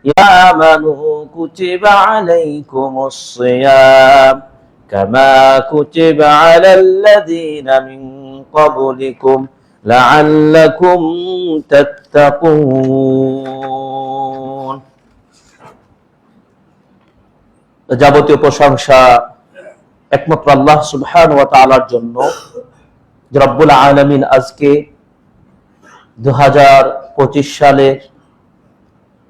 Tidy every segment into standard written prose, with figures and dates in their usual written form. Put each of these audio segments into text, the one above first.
ইয়া আমানু কুতিবা আলাইকুমুস সিয়াম কামা কুতিবা আলাল্লাযীনা মিন ক্বাবলিকুম লাআল্লাকুম তাত্তাকুন। যাবতীয় প্রশংসা একমাত্র আল্লাহ সুবহানাহু ওয়া তাআলার জন্য, যে রব্বুল আলামিন আজকে 2025 সালের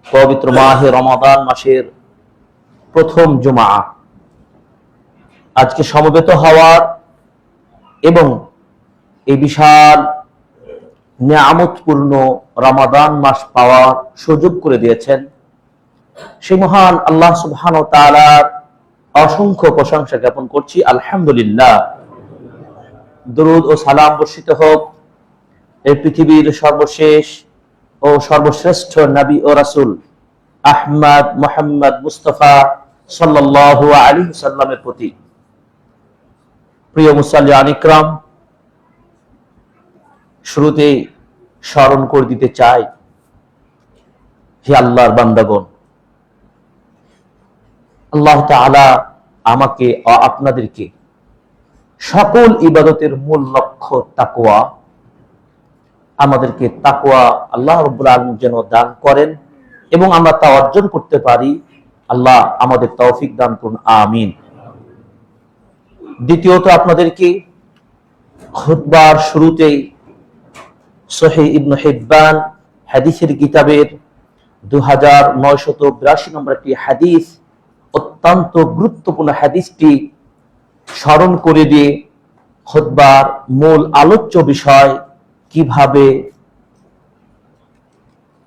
পবিত্র মাহে রমাদান মাসের প্রথম জুমা আজকে সমবেত হওয়ার এবং এই বিশাল নিয়ামতপূর্ণ রমাদান মাস পাওয়ার সুযোগ করে দিয়েছেন। সেই মহান আল্লাহ সুবহানাহু ওয়া তাআলার অসংখ্য প্রশংসা জ্ঞাপন করছি, আলহামদুলিল্লাহ। দরুদ ও সালাম বর্ষিত হোক এই পৃথিবীর সর্বশেষ ও সর্বশ্রেষ্ঠ নবী ও রাসূল আহমদ মুহাম্মদ মুস্তাফা সাল্লাল্লাহু আলাইহি ওয়াসাল্লামের প্রতি। প্রিয় মুসাল্লিয়ান ইকরাম, শুরুতে স্মরণ করে দিতে চাই, হে আল্লাহর বান্দাগণ, আল্লাহ তাআলা আমাকে ও আপনাদেরকে সকল ইবাদতের মূল লক্ষ্য তাকওয়া, আমাদেরকে তাকওয়া আল্লাহ রাব্বুল আলামিন যেন দান করেন এবং আমরা তা অর্জন করতে পারি। আল্লাহ আমাদের তৌফিক দান করুন, আমিন। দ্বিতীয়ত, আপনাদেরকে খুতবার শুরুতেই সহিহ ইবনে হিব্বান হাদিসের কিতাবের 2982 নম্বর একটি হাদিস, অত্যন্ত গুরুত্বপূর্ণ হাদিসটি স্মরণ করে দিয়ে খুতবার মূল আলোচ্য বিষয়, কিভাবে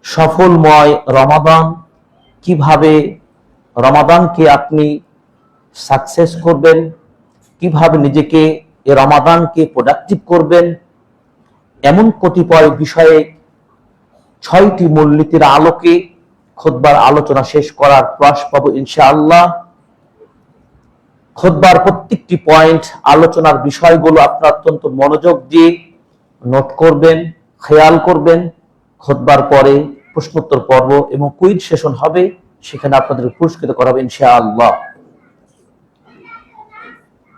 সফলময় রমাদান, কিভাবে রমাদানকে আপনি সাকসেস করবেন, কিভাবে নিজেকে এই রমাদানকে প্রোডাক্টিভ করবেন, এমন কতিপয় বিষয়ে 6টি মূলনীতির আলোকে খুতবার আলোচনা শেষ করার প্রয়াস পাবো ইনশাআল্লাহ। খুতবার প্রত্যেকটি পয়েন্ট, আলোচনার বিষয়গুলো আপনারা অত্যন্ত মনোযোগ দিয়ে নোট করবেন, খেয়াল করবেন। খুতবার পরে প্রশ্নোত্তর পর্ব এবং কুইজ সেশন হবে, সেখানে আপনাদের পুরস্কৃত করা হবে ইনশাআল্লাহ।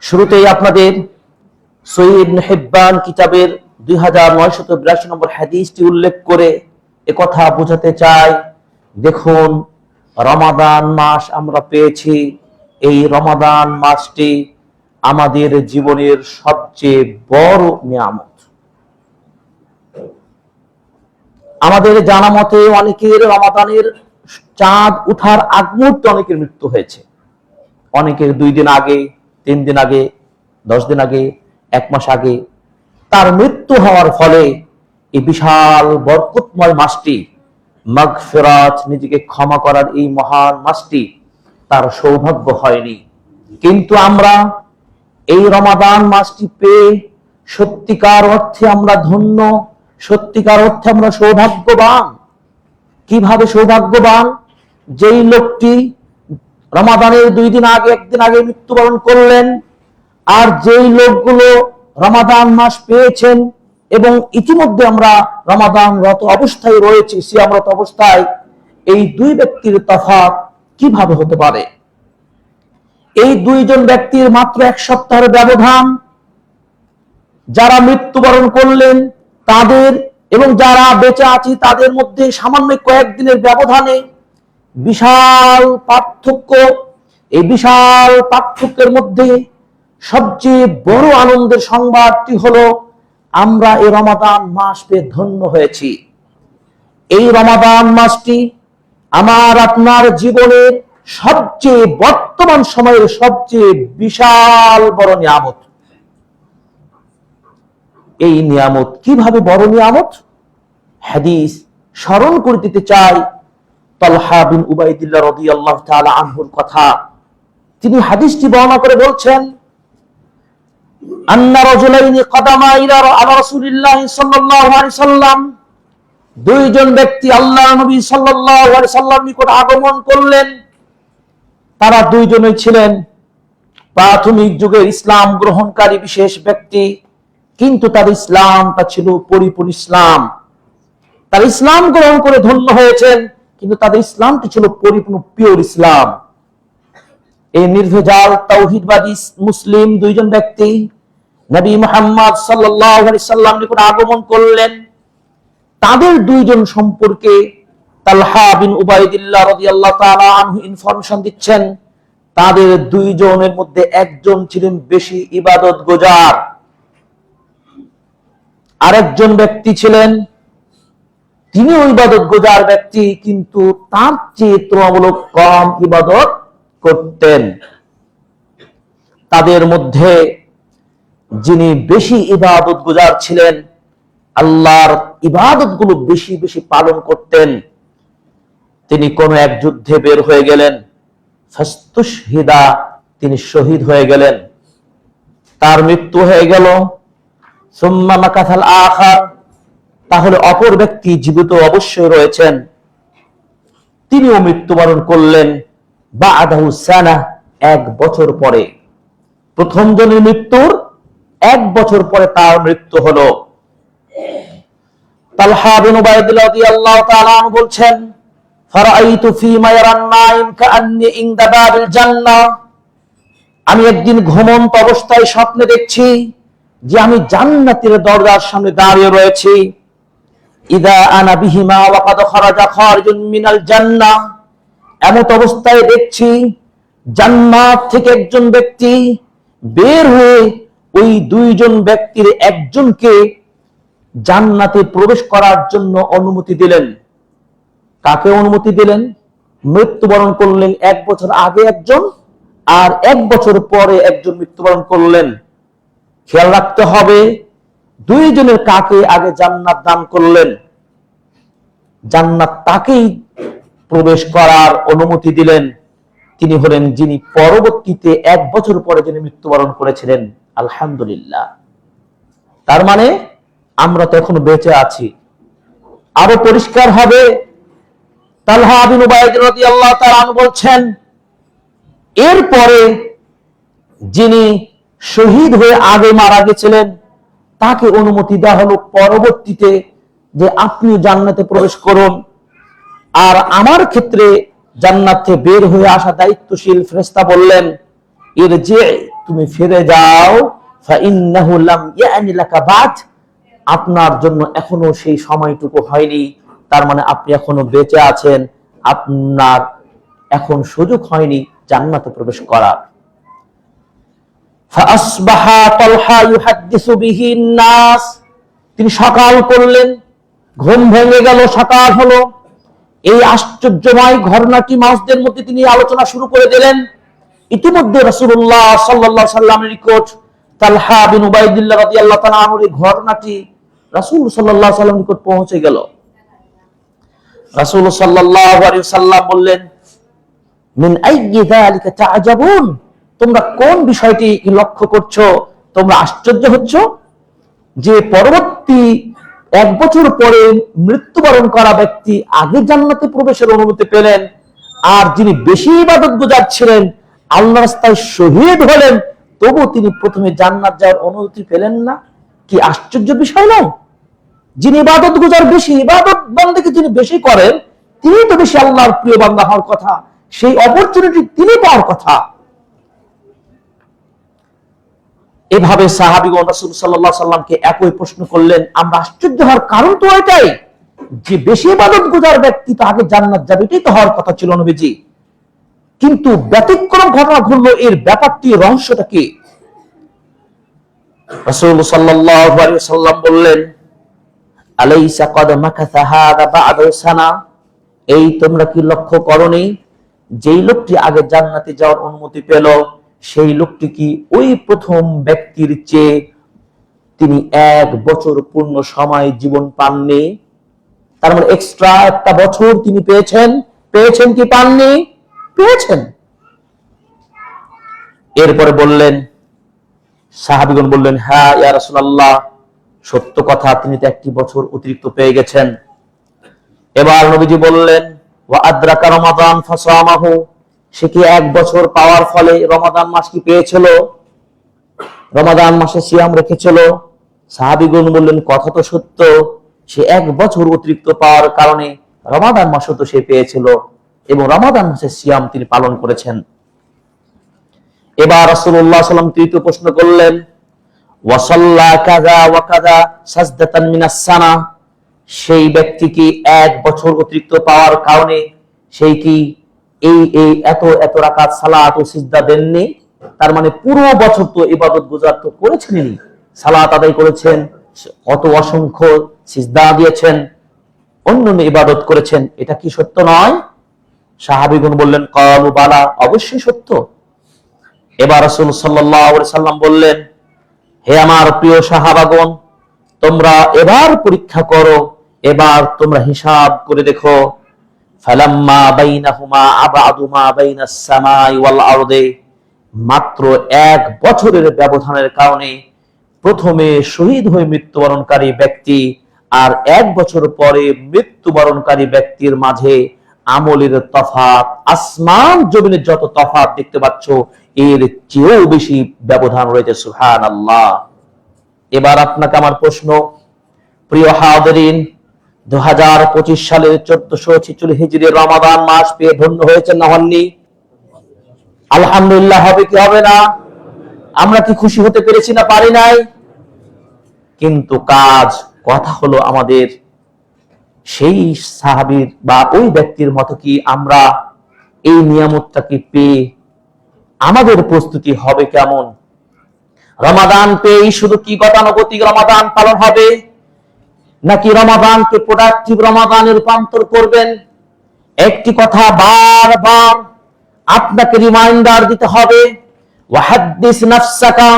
শুরুতেই আপনাদের সহিহ ইবনে হিব্বান কিতাবের 2982 নম্বর হাদিসটি উল্লেখ করে একথা বোঝাতে চাই, দেখুন, রমাদান মাস আমরা পেয়েছি। এই রমাদান মাসটি আমাদের জীবনের সবচেয়ে বড় নিয়ামত। আমাদের জানা মতে অনেকের রমাদানের চাঁদ উঠার আগ মুহূর্তে অনেকের মৃত্যু হয়েছে, অনেকের 2 দিন আগে, 3 দিন আগে, 10 দিন আগে, 1 মাস আগে। তার মৃত্যু হওয়ার ফলে এই বিশাল বরকতময় মাসটি, মাগফিরাত, নিজেকে ক্ষমা করার এই মহান মাসটি তার সৌভাগ্য হয়নি। কিন্তু আমরা এই রমাদান মাসটি পেয়ে সত্যিকার অর্থে আমরা ধন্য, সত্যিকার অর্থে আমরা সৌভাগ্যবান। কিভাবে সৌভাগ্যবান? যেই লোকটি রমাদানের 2 দিন আগে, 1 দিন আগে মৃত্যুবরণ করলেন, আর যেই লোকগুলো রমাদান মাস পেয়েছেন এবং ইতিমধ্যে আমরা রমাদানরত অবস্থায় রয়েছি, সিয়ামরত অবস্থায়, এই 2 ব্যক্তির তফাৎ কিভাবে হতে পারে? এই 2 জন ব্যক্তির মাত্র 1 সপ্তাহের ব্যবধান। যারা মৃত্যুবরণ করলেন তাদের এবং যারা বেঁচে আছি তাদের মধ্যে সামান্য কয়েকদিনের ব্যবধানে বিশাল পার্থক্য। এই বিশাল পার্থক্যের মধ্যে সবচেয়ে বড় আনন্দের সংবাদটি হলো, আমরা এই রমাদান মাস পেয়ে ধন্য হয়েছি। এই রমাদান মাসটি আমার আপনার জীবনের সবচেয়ে বর্তমান সময়ের সবচেয়ে বিশাল বড় নিয়ামত। এই নিয়ামত কিভাবে বড় নিয়ামত? হাদিস স্মরণ করে দিতে চাই তালহা বিন উবাইদুল্লাহ রাদিয়াল্লাহু তাআলা আনহুর কথা। তিনি হাদিসটি বর্ণনা করে বলছেন, আন্না রাজুলাইনি কাদামা ইলা রাসূলিল্লাহ সাল্লাল্লাহু আলাইহি সাল্লাম, 2 জন ব্যক্তি আল্লাহর নবী সাল্লাল্লাহু আলাইহি সাল্লাম নিকট আগমন করলেন। তারা 2 জনই ছিলেন প্রাথমিক যুগের ইসলাম গ্রহণকারী বিশেষ ব্যক্তি, কিন্তু তার ইসলামটা ছিল পরিপূর্ণ ইসলাম। তার ইসলাম গ্রহণ করে ধন্য হয়েছেন, কিন্তু তাদের ইসলামটি ছিল পরিপূর্ণ পিওর ইসলাম। এই নির্ভেজাল তাওহীদবাদী মুসলিম দুইজন ব্যক্তি নবী মুহাম্মদ সাল্লাল্লাহু আলাইহি সাল্লাম নিকট আগমন করলেন। তাদের দুইজন সম্পর্কে তালহা বিন উবাইদিল্লাহ রাদিয়াল্লাহু তাআলা আনহু ইনফরমেশন দিচ্ছেন। তাদের দুইজনের মধ্যে একজন ছিলেন বেশি ইবাদত গুজার, আরেকজন ব্যক্তি ছিলেন তিনিও ইবাদত গুজার ব্যক্তি, কিন্তু তার চেয়ে তুলনামূলক কম ইবাদত করতেন। তাদের মধ্যে যিনি বেশি ইবাদত গুজার ছিলেন, আল্লাহর ইবাদত গুলো বেশি বেশি পালন করতেন, তিনি কোন এক যুদ্ধে বের হয়ে গেলেন, ফাস্তুশহিদা, তিনি শহীদ হয়ে গেলেন, তার মৃত্যু হয়ে গেল। সুম্মা মাকাথাল আখার, তাহলে অপর ব্যক্তি জীবিত অবশ্যই রয়েছেন, তিনিও মৃত্যুবরণ করলেন। বা'দাহু সানা, এক বছর পরে। প্রথম জনের মৃত্যুর এক বছর পরে তার মৃত্যু হলো। তালহা বিন উবাইদুল্লাহ রাদিয়াল্লাহু তাআলা আনহু বলছেন, ফারাআইতু ফীমা ইয়ারান নাইম কাআন্নী ইনদা বাবিল জান্নাহ, আমি একদিন ঘুমন্ত অবস্থায় স্বপ্নে দেখছি যে আমি জান্নাতের দরজার সামনে দাঁড়িয়ে রয়েছি। ইদা আনা বিহিমা ওয়া কাদ খারাজা খারিজুন মিনাল জান্নাহ, এমন অবস্থায় দেখছি জান্নাত থেকে একজন ব্যক্তি বের হয়ে ওই দুইজন ব্যক্তির একজনকে জান্নাতে প্রবেশ করার জন্য অনুমতি দিলেন। কাকে অনুমতি দিলেন? মৃত্যুবরণ করলেন এক বছর আগে একজন, আর এক বছর পরে একজন মৃত্যুবরণ করলেন। খেয়াল রাখতে হবে দুইজনের কাকে আগে জান্নাত দান করলেন। জান্নাত তাকেই প্রবেশ করার অনুমতি দিলেন, তিনি হলেন যিনি পরবর্তীতে এক বছর পরে যিনি মৃত্যুবরণ করেছিলেন। আলহামদুলিল্লাহ। তার মানে আমরা তো এখনো বেঁচে আছি। আরো পরিষ্কার হবে, তালহা বিন উবাইদুল্লাহ রাদিয়াল্লাহু তাআলা আনহু বলছেন, এরপরে যিনি শহীদ হয়ে আগে মারা গেছিলেন তাকে অনুমতি দেওয়া হলো পরবর্তীতে যে আপনি জান্নাতে প্রবেশ করুন। আর আমার ক্ষেত্রে জান্নাতে বের হয়ে আসা দায়িত্বশীল ফেরেশতা বললেন, ইরজি, তুমি ফিরে যাও, ফাইন্নাহু লাম ইয়ানি লাকা বাদ, আপনার জন্য এখনো সেই সময়টুকু হয়নি। তার মানে আপনি এখনো বেঁচে আছেন, আপনার এখন সুযোগ হয়নি জান্নাতে প্রবেশ করার। ফাসবাহা তালহা ইউহাদ্দিসু বিহি নাস, তিনি সকাল করলেন, ঘুম ভেঙে গেল, সকাল হলো। এই আশ্চর্যময় ঘটনাটি মানুষদের মধ্যে তিনি আলোচনা শুরু করে দিলেন। ইতিমধ্যে রাসূলুল্লাহ সাল্লাল্লাহু আলাইহি ওয়াসাল্লামের নিকট তালহা বিন উবাইদুল্লাহ রাদিয়াল্লাহু তাআলা আনহুর এই ঘটনাটি রাসূল সাল্লাল্লাহু আলাইহি ওয়াসাল্লামের নিকট পৌঁছে গেল। রাসূল সাল্লাল্লাহু আলাইহি ওয়াসাল্লাম বললেন, মিন আইয়ি যালিকা তা'জাবুন, তোমরা কোন বিষয়টি লক্ষ্য করছো, তোমরা আশ্চর্য হচ্ছ যে পরবর্তী এক বছর পরে মৃত্যুবরণ করা ব্যক্তি আগে জান্নাতে প্রবেশের অনুমতি পেলেন, আর যিনি বেশি ইবাদত গুজার ছিলেন, আল্লাহর রাস্তায় শহীদ হলেন, তবু তিনি প্রথমে জান্নাত যাওয়ার অনুমতি পেলেন না। কি আশ্চর্য বিষয় নয়? যিনি ইবাদত গুজার বেশি, ইবাদত বান্দাকে যিনি বেশি করেন, তিনি তো বেশি আল্লাহর প্রিয় বান্দা হওয়ার কথা, সেই অপরচুনিটি তিনি পাওয়ার কথা। এভাবে সাহাবীগণ রাসূল সাল্লাল্লাহু আলাইহি সাল্লামকে একই প্রশ্ন করলেন। আমরা আশ্চর্য হওয়ার কারণ তো এটাই যে বেশি ইবাদত গুজার ব্যক্তি তো আগে জান্নাত যাবে, এটাই তো হওয়ার কথা ছিল নবীজি। কিন্তু ব্যতিক্রম ঘটনা ঘটলো, এর ব্যাপারটি, রহস্যটা কি? রাসূল সাল্লাল্লাহু আলাইহি সাল্লাম বললেন, আলাইসা ক্বাদ মাকাসা হাদা বা'দা সানা, এই তোমরা কি লক্ষ্য করনি যেই লোকটি আগে জান্নাতে যাওয়ার অনুমতি পেল, সেই লোকটি কি ওই প্রথম ব্যক্তির চেয়ে তিনি এক বছর পূর্ণ সময় জীবন পাননি? তার মানে এক্সট্রা একটা বছর তিনি পেয়েছেন। পেয়েছেন কি পাননি? পেয়েছেন। এরপরে বললেন, সাহাবীগণ বললেন, হ্যাঁ ইয়া রাসূলুল্লাহ, সত্য কথা, তিনি তো একটি বছর অতিরিক্ত পেয়ে গেছেন। এবার নবীজি বললেন, ওয়া আদরাকা রমাদান ফাসামাহু, সে কি এক বছর পাওয়ার ফলে রমাদান মাস কি পেয়েছিল? রমাদান মাসে সিয়াম রেখেছিল? সাহাবীগণ বললেন, কথা তো সত্য, সে এক বছর অতিরিক্ত পাওয়ার কারণে রমাদান মাসও তো সে পেয়েছিল এবং রমাদান মাসের সিয়াম তিনি পালন করেছেন। এবার রাসূলুল্লাহ সাল্লাল্লাহু আলাইহি ওয়াসাল্লাম তৃতীয় প্রশ্ন করলেন, ওয়াসাল্লা কাযা ওয়া কাযা সাজদাতান মিনাস সানা, সেই ব্যক্তি কি এক বছর অতিরিক্ত পাওয়ার কারণে সেই কি এই এই এত এত রাকাত সালাত ও সিজদা দেননি? তার মানে পুরো বছর তো ইবাদত গুজার তো করেছেনই, সালাত আদায় করেছেন, কত অসংখ্য সিজদা দিয়েছেন, অন্যান্য ইবাদত করেছেন, এটা কি সত্য নয়? সাহাবীগণ বললেন, ক্বালু বালা, অবশ্যই সত্য। এবার রাসূল সাল্লাল্লাহু আলাইহি সাল্লাম বললেন, হে আমার প্রিয় সাহাবাগণ, তোমরা এবার পরীক্ষা করো, এবার তোমরা হিসাব করে দেখো। ফালাম্মা বাইনাহুমা আবাদু মা বাইনাস সামাই ওয়াল আরদি, মাত্র এক বছরের ব্যবধানের কারণে প্রথমে শহীদ হয়ে মৃত্যুবরণকারী ব্যক্তি আর এক বছর পরে মৃত্যুবরণকারী ব্যক্তির মাঝে আমলের তফাৎ, আসমান জমিনের যত তফাৎ দেখতে পাচ্ছ এর চেয়েও বেশি ব্যবধান রয়েছে। সুবহানাল্লাহ। এবার আপনাকে আমার প্রশ্ন, প্রিয় হাজিরিন, 2025 সালের 1446 হিজরি রমাদান মাস পেয়ে ধন্য হয়েছেন না হননি? আলহামদুলিল্লাহ। হবে কি হবে না? আমরা কি খুশি হতে পেরেছি না পারি নাই? কিন্তু কথা হলো আমাদের সেই সাহাবীর বা ওই ব্যক্তির মতো কি আমরা এই নিয়ামতটাকে পেয়ে আমাদের প্রস্তুতি হবে কেমন? রমাদান পেয়েই শুধু কি গতানুগতিক রমাদান পালন হবে, নাকি রমাদানকে প্রোডাক্টিভ রমাদানে রূপান্তর করবেন? একটি কথা বারবার আপনাকে রিমাইন্ডার দিতে হবে, ওয়াহাদ্দিস নাফসাকা,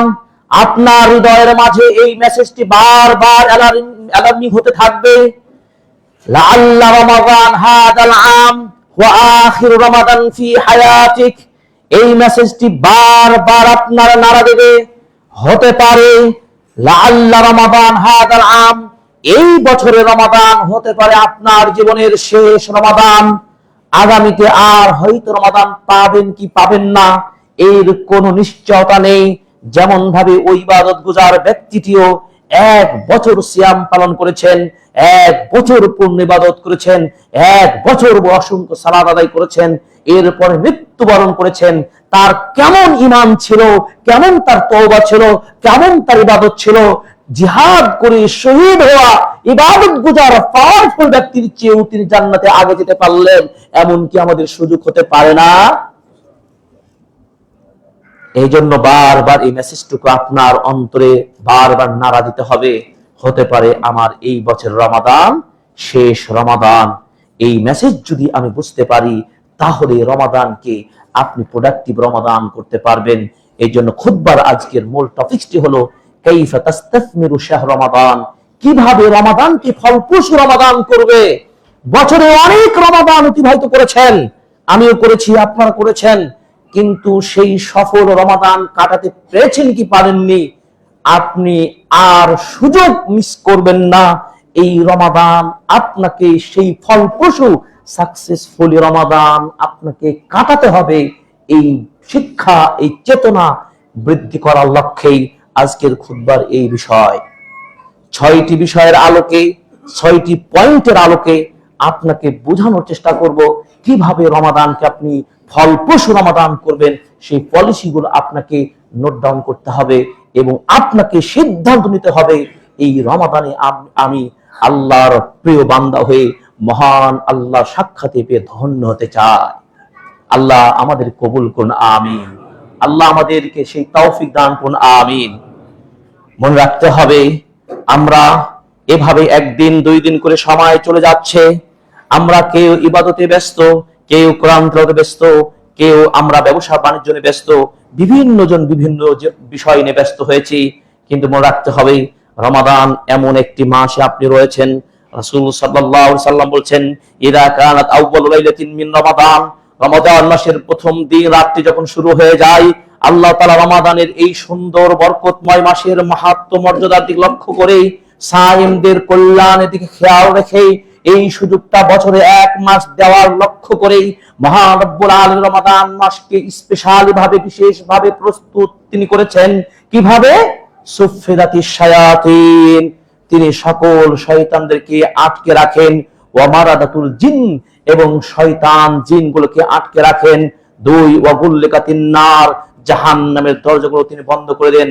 আপনার হৃদয়ের মাঝে এই মেসেজটি বারবার অ্যালার্মিং হতে থাকবে। লাআল্লা রমাদান হাদাল আম ওয়া আখির রমাদান ফি হায়াতিক, এই মেসেজটি বারবার আপনার নাড়া দেবে। হতে পারে লাআল্লা রমাদান হাদাল আম, এই বছরের রমাদান হতে পারে আপনার জীবনের শেষ রমাদান। আগামীতে আর হয়তো রমাদান পাবেন কি পাবেন না এর কোনো নিশ্চয়তা নেই। যেমন ভাবে ওই ইবাদত গুজার ব্যক্তিটিও এক বছর সিয়াম পালন করেছেন, এক বছর পূর্ণ ইবাদত করেছেন, এক বছর অসংখ্য সালাত আদায় করেছেন, এরপরে মৃত্যুবরণ করেছেন, তার কেমন ঈমান ছিল, কেমন তার তওবা ছিল, কেমন তার ইবাদত ছিল, জিহাদ করে শহীদ হওয়া ইবাদত গুজার পাওয়ারফুল ব্যক্তির চেয়েও তিনি জান্নাতে আগে যেতে পারলেন, এমন কি আমাদের সুযোগ হতে পারে না? এই জন্য বারবার এই মেসেজটুকু আপনার অন্তরে বারবার নাড়া দিতে হবে। হতে পারে আমার এই বছর রমাদান শেষ রমাদান। এই মেসেজ যদি আমি বুঝতে পারি তাহলে রমাদানকে আপনি প্রোডাক্টিভ রমাদান করতে পারবেন। এই জন্য খুতবার আজকের মূল টপিকটি হলো কাইফা তাস্তাসমিরু শাহর রমাদান, কিভাবে রমাদানকে ফলপ্রসূ রমাদান করবে। বছরে অনেক রমাদান অতিবাহিত করেছেন, আমিও করেছি, আপনারা করেছেন, কিন্তু সেই সফল রমাদান কাটাতে পেরেছেন কি পারেননি? আপনি আর সুযোগ মিস করবেন না। এই রমাদান আপনাকে সেই ফলপ্রসূ সাকসেসফুলি রমাদান আপনাকে কাটাতে হবে। এই শিক্ষা, এই চেতনা বৃদ্ধি করার লক্ষ্যেই আজকের খুতবার এই বিষয়। 6টি বিষয়ের আলোকে, 6টি পয়েন্টের আলোকে আপনাকে বোঝানোর চেষ্টা করব কিভাবে রমাদানকে আপনি ফলপ্রসূ রমাদান করবেন। সেই পলিসিগুলো আপনাকে নোট ডাউন করতে হবে এবং আপনাকে সিদ্ধান্ত নিতে হবে এই রমাদানে আমি আল্লাহর প্রিয় বান্দা হয়ে মহান আল্লাহ সাক্ষাতে পেয়ে ধন্য হতে চাই। আল্লাহ আমাদের কবুল করুন, আমিন। আল্লাহ আমাদেরকে সেই তৌফিক দান করুন, আমিন। মনে রাখতে হবে আমরা এভাবে একদিন 2 দিন করে সময় চলে যাচ্ছে, আমরা কেউ ইবাদতে ব্যস্ত, কেউ কোরআন তেলাওয়াতে ব্যস্ত, কেউ আমরা ব্যবসা বাণিজ্য নিয়ে ব্যস্ত, বিভিন্ন জন বিভিন্ন বিষয় নিয়ে ব্যস্ত হয়েছি। কিন্তু মনে রাখতে হবে রমাদান এমন একটি মাসে আপনি রয়েছেন। রাসূল সাল্লাল্লাহু আলাইহি সাল্লাম বলছেন, ইযা কানাত আউয়ালু লাইলাতিন মিন রমাদান, রমাদান মাসের প্রথম দিন রাত্রি যখন শুরু হয়ে যায়, আল্লাহ তাআলা রমাদানের এই সুন্দর বরকতময় মাসের মাহাত্ম্য মর্যাদার দিকে লক্ষ্য করে সায়েমদের কল্যাণের দিকে খেয়াল রেখে এই সুযোগটা বছরে 1 মাস দেওয়ার লক্ষ্য করেই মহান রব্বুল আলামিন রমাদান মাসকে স্পেশালি ভাবে, বিশেষ ভাবে প্রস্তুত তিনি করেছেন। কিভাবে? সুফিদাতিশ শায়াতিন, তিনি সকল শয়তানদেরকে আটকে রাখেন, ওয়া মারাদাতুল জিন, এবং শয়তান জিনগুলোকে আটকে রাখেন। 2 ওয়া গুল্লিকাতিন নার, জাহান্নামের দরজাগুলো তিনি বন্ধ করে দেন,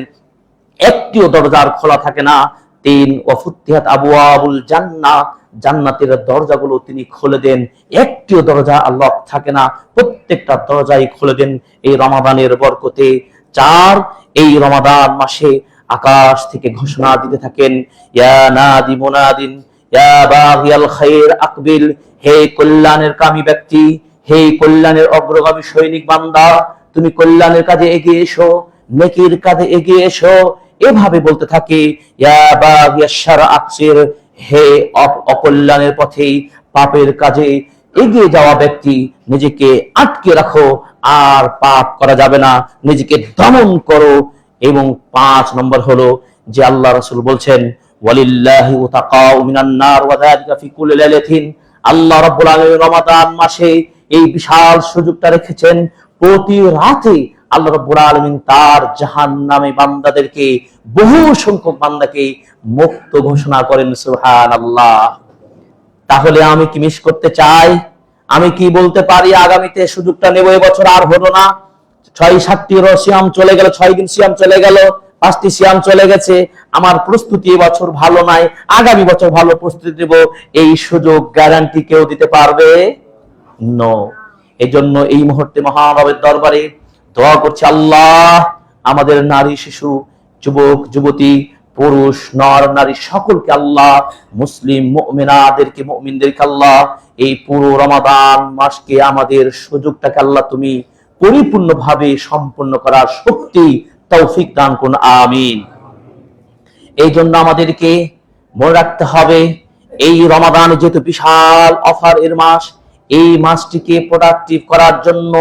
একটিও দরজা আর খোলা থাকে না। 3 ওয়া ফুতিহাত আবওয়াবুল জান্নাহ, জান্নাতের দরজাগুলো তিনি খুলে দেন, একটিও দরজা লক থাকে না, প্রত্যেকটা দরজাই খুলে দেন এই রমাদানের বরকতে। 4 এই রমাদান মাসে আকাশ থেকে ঘোষণা দিতে থাকেন, ইয়া নাদি মুনাদিন ইয়া বাগিয়াল খায়র আকবিল, হে কল্যাণের কামী ব্যক্তি, হে কল্যাণের অগ্রগামী সৈনিক বান্দা, তুমি কল্যাণের কাজে এগিয়ে এসো, নেকির কাজে এগিয়ে এসো। এভাবে বলতে থাকে, ইয়া বাগিয়াশ শার আকসির, হে অকল্যাণের পথে পাপের কাজে এগিয়ে যাওয়া ব্যক্তি, নিজেকে আটকে রাখো, আর পাপ করা যাবে না, নিজেকে দমন করো। এবং 5 নম্বর হলো যে আল্লাহ রাসূল বলছেন, ওয়ালিল্লাহি উতাকাউ মিনান নার ওয়া যালিকা ফি কুল্লি লাইলাতিন, আল্লাহ রাব্বুল আলামিন রমাদান মাসে এই বিশাল সুযোগটা রেখেছেন, প্রতি রাতে আল্লাহ রাব্বুল আলামিন তার জাহান্নামী বান্দাদেরকে, বহু সংখ্যক বান্দাকে মুক্ত ঘোষণা করেন। সুবহানাল্লাহ। তাহলে আমি কি মিস করতে চাই? আমি কি বলতে পারি আগামীতে সুযোগটা নেব, এবছর আর হলো না, 6-7টি সিয়াম চলে গেল, 6 দিন সিয়াম চলে গেল, 5টি সিয়াম চলে গেছে, আমার প্রস্তুতি এবছর ভালো নাই, আগামী বছর ভালো প্রস্তুতি নেব, এই সুযোগ গ্যারান্টি কেউ দিতে পারবে? নো। এজন্য এই মুহূর্তে মহান রবের দরবারে দোয়া করছি, আল্লাহ আমাদের নারী, শিশু, যুবক, যুবতী, পুরুষ, নর নারী সকলকে আল্লাহ, মুসলিম মুমিনাদেরকে, মুমিনদেরকে আল্লাহ, এই পুরো রমাদান মাসকে, আমাদের সুযোগটাকে আল্লাহ তুমি পরিপূর্ণভাবে সম্পন্ন করার শক্তি, তৌফিক দান করুন, আমিন। এই জন্য আমাদেরকে মনে রাখতে হবে, এই রমাদান যেহেতু বিশাল অফার এর মাস, এই মাসটিকে প্রোডাক্টিভ করার জন্য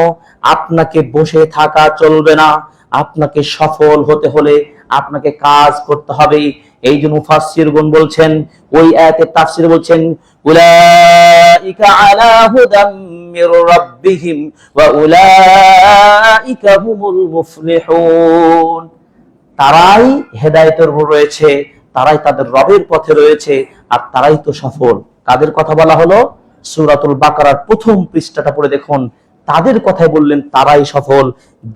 আপনাকে বসে থাকা চলবে না, আপনাকে সফল হতে হলে আপনাকে কাজ করতে হবে। এই জন্য মুফাসসিরগণ বলছেন, ওই আয়াতের তাফসীর বলছেন, উলাইকা আলা হুদাম মির রাব্বিহিম ওয়া উলাইকা হুমুল মুফলিহুন, তারাই হেদায়েতের উপর রয়েছে, তারাই তাদের রবের পথে রয়েছে, আর তারাই তো সফল। কাদের কথা বলা হলো? সূরাতুল বাকারার প্রথম পৃষ্ঠাটা পড়ে দেখুন, তাদের কথাই বললেন, তারাই সফল,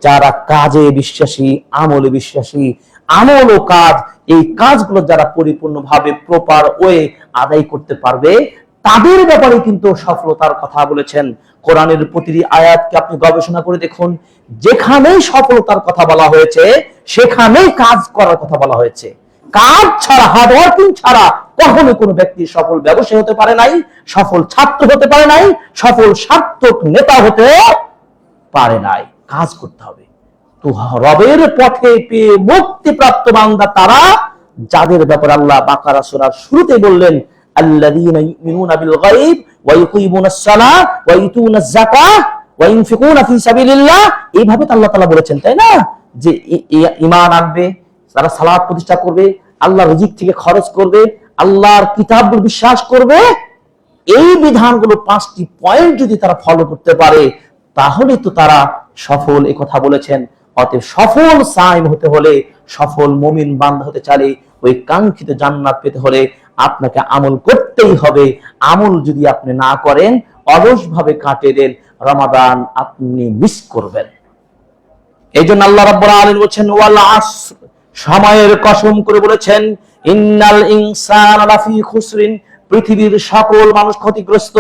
যারা কাজে বিশ্বাসী, আমলে বিশ্বাসী, আমল ও কাজ, এই কাজগুলো যারা পরিপূর্ণভাবে প্রপার ওয়ে আদায় করতে পারবে, তাদের ব্যাপারে কিন্তু সফলতার কথা বলেছেন। কোরআনের প্রতিটি আয়াতকে আপনি গবেষণা করে দেখুন, যেখানেই সফলতার কথা বলা হয়েছে সেখানেই কাজ করার কথা বলা হয়েছে। কাজ ছাড়া, হার্ড ওয়ার্কিং ছাড়া কখনো কোনো ব্যক্তি সফল ব্যবসায়ী হতে পারে নাই, সফল ছাত্র হতে পারে নাই, সফল সার্থক নেতা হতে পারে নাই। কাজ করতে হবে। তো রবের পথে পেয়ে মুক্তিপ্রাপ্ত বান্দা তারা, যাদের ব্যাপারে আল্লাহ বাকারা সূরার শুরুতে বললেন, আল্লাযীনা ইউমিনুনা বিল গায়ব ওয়া ইউকিমুনাস সালাত ওয়া ইউতুনাজ যাকাত ওয়া ইনফিকুনা ফি সাবিলিল্লাহ। এইভাবে তো আল্লাহ তাআলা বলেছেন, তাই না? যে ঈমান আনবে, তারা সালাত প্রতিষ্ঠা করবে, আল্লাহর রিজিক থেকে খরচ করবে, আল্লাহর কিতাবগুলো বিশ্বাস করবে, এই বিধানগুলো 5টি পয়েন্ট যদি তারা ফলো করতে পারে, তাহলে তো তারা সফল, এই কথা বলেছেন। অতএব সফল সাইম হতে হলে, সফল মুমিন বান্দা হতে চাইলে, ওই কাঙ্ক্ষিত জান্নাত পেতে হলে আপনাকে আমল করতেই হবে। আমল যদি আপনি না করেন, অলসভাবে কাটিয়ে দেন, রমাদান আপনি মিস করবেন। এই জন্য আল্লাহ রাব্বুল আলামিন বলেছেন, ওয়াল আসর, সময়ের কসম করে বলেছেন, ইন্নাল ইনসানা লাফি খুসরিন, পৃথিবীর সকল মানুষ ক্ষতিগ্রস্ত,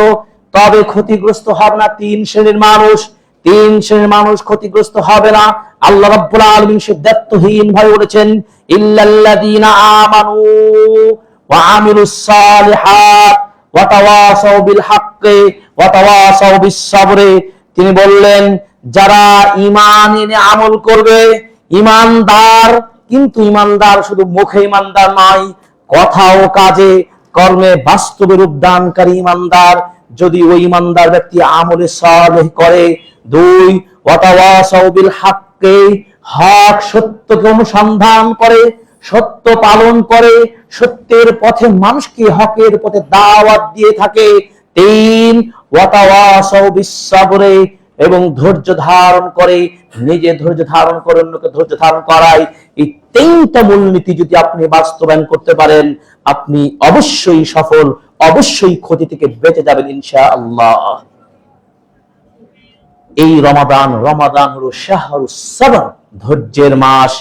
তবে ক্ষতিগ্রস্ত হবে না 3 শ্রেণীর মানুষ। 3 শ্রেণীর মানুষ ক্ষতিগ্রস্ত হবে না। আল্লাহ রাব্বুল আলামিন সিদ্ধান্তহীন ভাবে বলেছেন, ইল্লাল্লাযীনা আমানু ওয়া আমিলুস সালিহাত ওয়া তাওয়াসাউ বিল হাক্কি ওয়া তাওয়াসাউ বিস সাবরি। তিনি বললেন, যারা ঈমান এনে আমল করবে, ঈমানদার, কিন্তু ঈমানদার শুধু মুখে ঈমানদার নয়, কথা ও কাজে, কর্মে বাস্তবে রূপদানকারী ঈমানদার। যদি ওই ঈমানদার ব্যক্তি আমলে সালেহ করে। 2 ওয়া তাওয়াসাউ বিল হাক্কি, হক সত্যকে অনুসন্ধান করে, সত্য পালন করে, সত্যের পথে মানুষকে হকের পথে দাওয়াত দিয়ে থাকে। 3 ওয়া তাওয়াসাউ বিস সাবরি, এবং ধৈর্য ধারণ করে, নিজে ধৈর্য ধারণ করে, অন্যকে ধৈর্য ধারণ করায়। এই 3টা মূলনীতি যদি আপনি বাস্তবায়ন করতে পারেন, আপনি অবশ্যই সফল, অবশ্যই ক্ষতি থেকে বেঁচে যাবেন ইনশাআল্লাহ। এই রমাদান হলো শাহরুস সাবর, ধৈর্যের মাস।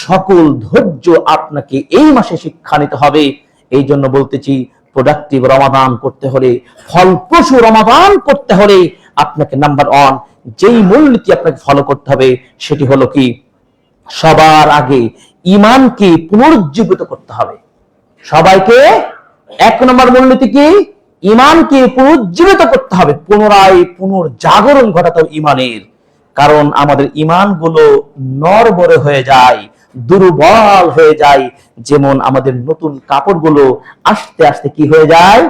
সকল ধৈর্য আপনাকে এই মাসে শিক্ষা নিতে হবে। এই জন্য বলতেছি, প্রোডাক্টিভ রমাদান করতে হলে, ফলপ্রসূ রমাদান করতে হলে আপনাকে নাম্বার 1 যেই মূলনীতি আপনাকে ফলো করতে হবে সেটি হলো কি, সবার আগে ঈমানকে পুনরুজ্জীবিত করতে হবে। সবাইকে 1 নম্বর মূলনীতি কি, ঈমানকে পুনরুজ্জীবিত করতে হবে, পুনরায় পুনর্জাগরণ ঘটাতে হবে ঈমানের। কারণ আমাদের ঈমান গুলো নড়বড়ে হয়ে যায়, দুর্বল হয়ে যায়। যেমন আমাদের নতুন কাপড়গুলো আস্তে আস্তে কি হয়ে যায়,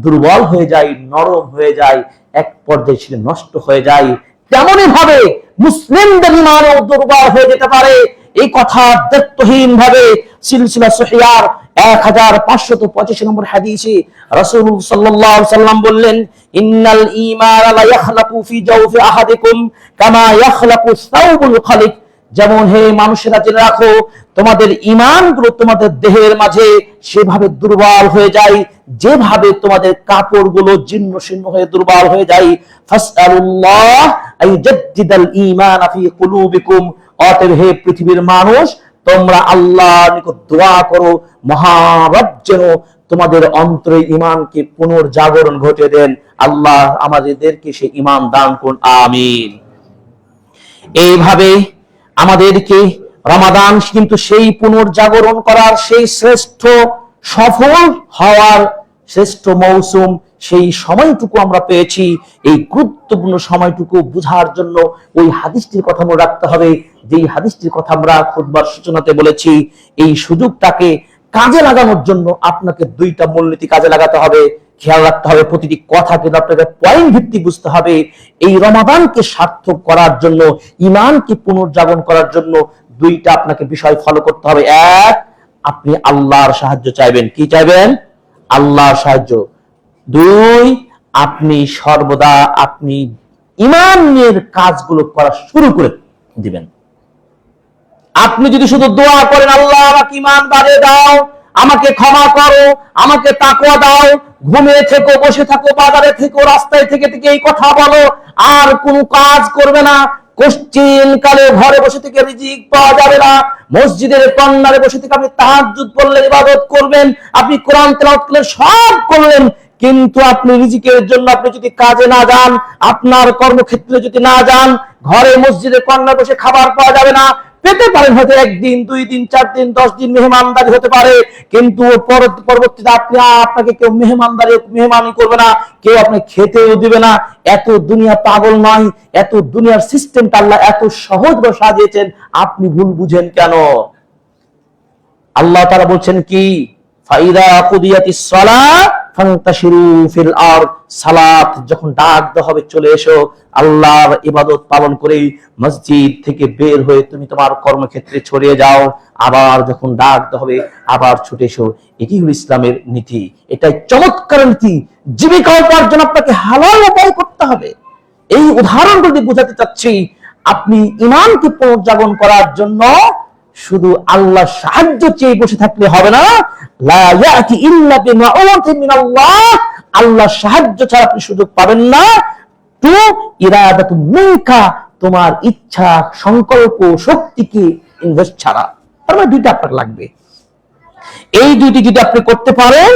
দুর্বল হয়ে যায়, নরম হয়ে যায়, এক পর্যায়ে সেটা নষ্ট হয়ে যায়। তেমনই ভাবে মুসলিমদের ঈমানও দুর্বল হয়ে যেতে পারে। এই কথা দায়িত্বহীন ভাবে সিলসিলা সহিহার 1585 নম্বর হাদিসে রাসূল সাল্লাল্লাহু আলাইহি ওয়াসাল্লাম বললেন, ইন্নাল ঈমানা লা ইয়াখলাকু ফি জাওফি আহাদিকুম কামা ইয়াখলাকু সাওবুল খালিক। যেমন হে মানুষেরা জেনে রাখো, তোমাদের ঈমানগুলো তোমাদের দেহের মাঝে সেভাবে দুর্বল হয়ে যায় যেভাবে তোমাদের কাপড়গুলো জীর্ণ শীর্ণ হয়ে দুর্বল হয়ে যায়। ফাসআলুল্লাহ আইয়াজ্জিদাল ঈমানা ফি কুলুবিকুম। অতএব হে পৃথিবীর মানুষ, তোমরা আল্লাহর নিকট দোয়া করো, মহারব যেন তোমাদের অন্তরে ঈমানকে পুনর্জাগরণ ঘটিয়ে দেন। আল্লাহ আমাদেরকে সেই ঈমান দান করুন, আমিন। এইভাবে আমাদেরকে রমাদান কিন্তু সেই পুনর্জাগরণ করার, সেই শ্রেষ্ঠ সফল হওয়ার শ্রেষ্ঠ মৌসুম, সেই সময়টুকু আমরা পেয়েছি। এই গুরুত্বপূর্ণ সময়টুকু বুঝার জন্য ওই হাদিসটির কথা মনে রাখতে হবে, যেই হাদিসটির কথা আমরা খুতবার সূচনাতে বলেছি। এই সুযোগটাকে কাজে লাগানোর জন্য আপনাকে 2টা মূলনীতি কাজে লাগাতে হবে, খেয়াল রাখতে হবে। প্রতিটি কথা কিন্তু আপনাকে পয়েন্ট ভিত্তিক বুঝতে হবে। এই রমাদানকে সার্থক করার জন্য, ঈমানকে পুনর্জাগরণ করার জন্য 2টা আপনাকে বিষয় ফলো করতে হবে। 1, আপনি আল্লাহর সাহায্য চাইবেন। কি চাইবেন? আল্লাহর সাহায্য। 2, আপনি সর্বদা আপনি ঈমানের কাজগুলো করা শুরু করে দিবেন। আপনি যদি শুধু দোয়া করেন, আল্লাহ আমাকে ঈমান বাড়িয়ে দাও, আমাকে ক্ষমা করো, আমাকে তাকওয়া দাও, ঘুমিয়ে থেকো, বসে থাকো, বাজারে থেকো, রাস্তায় থেকে এই কথা বলো, আর কোনো কাজ করবে না, কোশ্চিন কালে ঘরে বসে থেকে রিজিক পাওয়া যাবে না, মসজিদের কর্নারে বসে থেকে আপনি তাহাজ্জুদ পড়লেন, ইবাদত করবেন, আপনি কোরআন তেলাওয়াত করলেন, সব করলেন, কিন্তু আপনি রিজিকের জন্য আপনি যদি কাজে না যান, আপনার কর্মক্ষেত্রে যদি না যান, ঘরে মসজিদের কর্নারে বসে খাবার পাওয়া যাবে না। পেতে পারেন হয়তো 1 দিন, 2 দিন, 4 দিন, 10 দিন মেহমানদারি হতে পারে, কিন্তু পরবর্তীতে আপনাকে কেউ মেহমানি করবে না, কেউ আপনাকে খেতেও দিবে না। এত দুনিয়া পাগল নয়, এত দুনিয়ার সিস্টেমটা আল্লাহ এত সহজভাবে সাজিয়েছেন, আপনি ভুল বুঝেন কেন? আল্লাহ তাআলা বলছেন কি, ফাইদা কুদিয়াতিস সালাত ফান্তাশিরু ফিল আরদ। সালাত যখন ডাক দেওয়া হবে, চলে এসো, আল্লাহর ইবাদত পালন করে মসজিদ থেকে বের হয়ে তুমি তোমার কর্মক্ষেত্রে ছড়িয়ে যাও। আবার যখন ডাক দেওয়া হবে, আবার ছুটে এসো। এটি হলো ইসলামের নীতি, এটাই চমৎকার নীতি। জীবিকা উপার্জন আপনাকে হালাল উপায় করতে হবে। এই উদাহরণগুলো বোঝাতে চাচ্ছি, আপনি ঈমানকে পুনর্জাগরণ করার জন্য শুধু আল্লাহর সাহায্য চেয়ে বসে থাকলে হবে না। লা ইয়াতি ইল্লা বিমাউতিন মিনাল্লাহ। আল্লাহর সাহায্য ছাড়া আপনি সুযোগ পাবেন না। তো ইরাদাতু মিনকা, তোমার ইচ্ছা, সংকল্প, শক্তিকে ইনভেস্ট ছাড়া। তার মানে 2টা আপনার লাগবে। এই 2টি যদি আপনি করতে পারেন,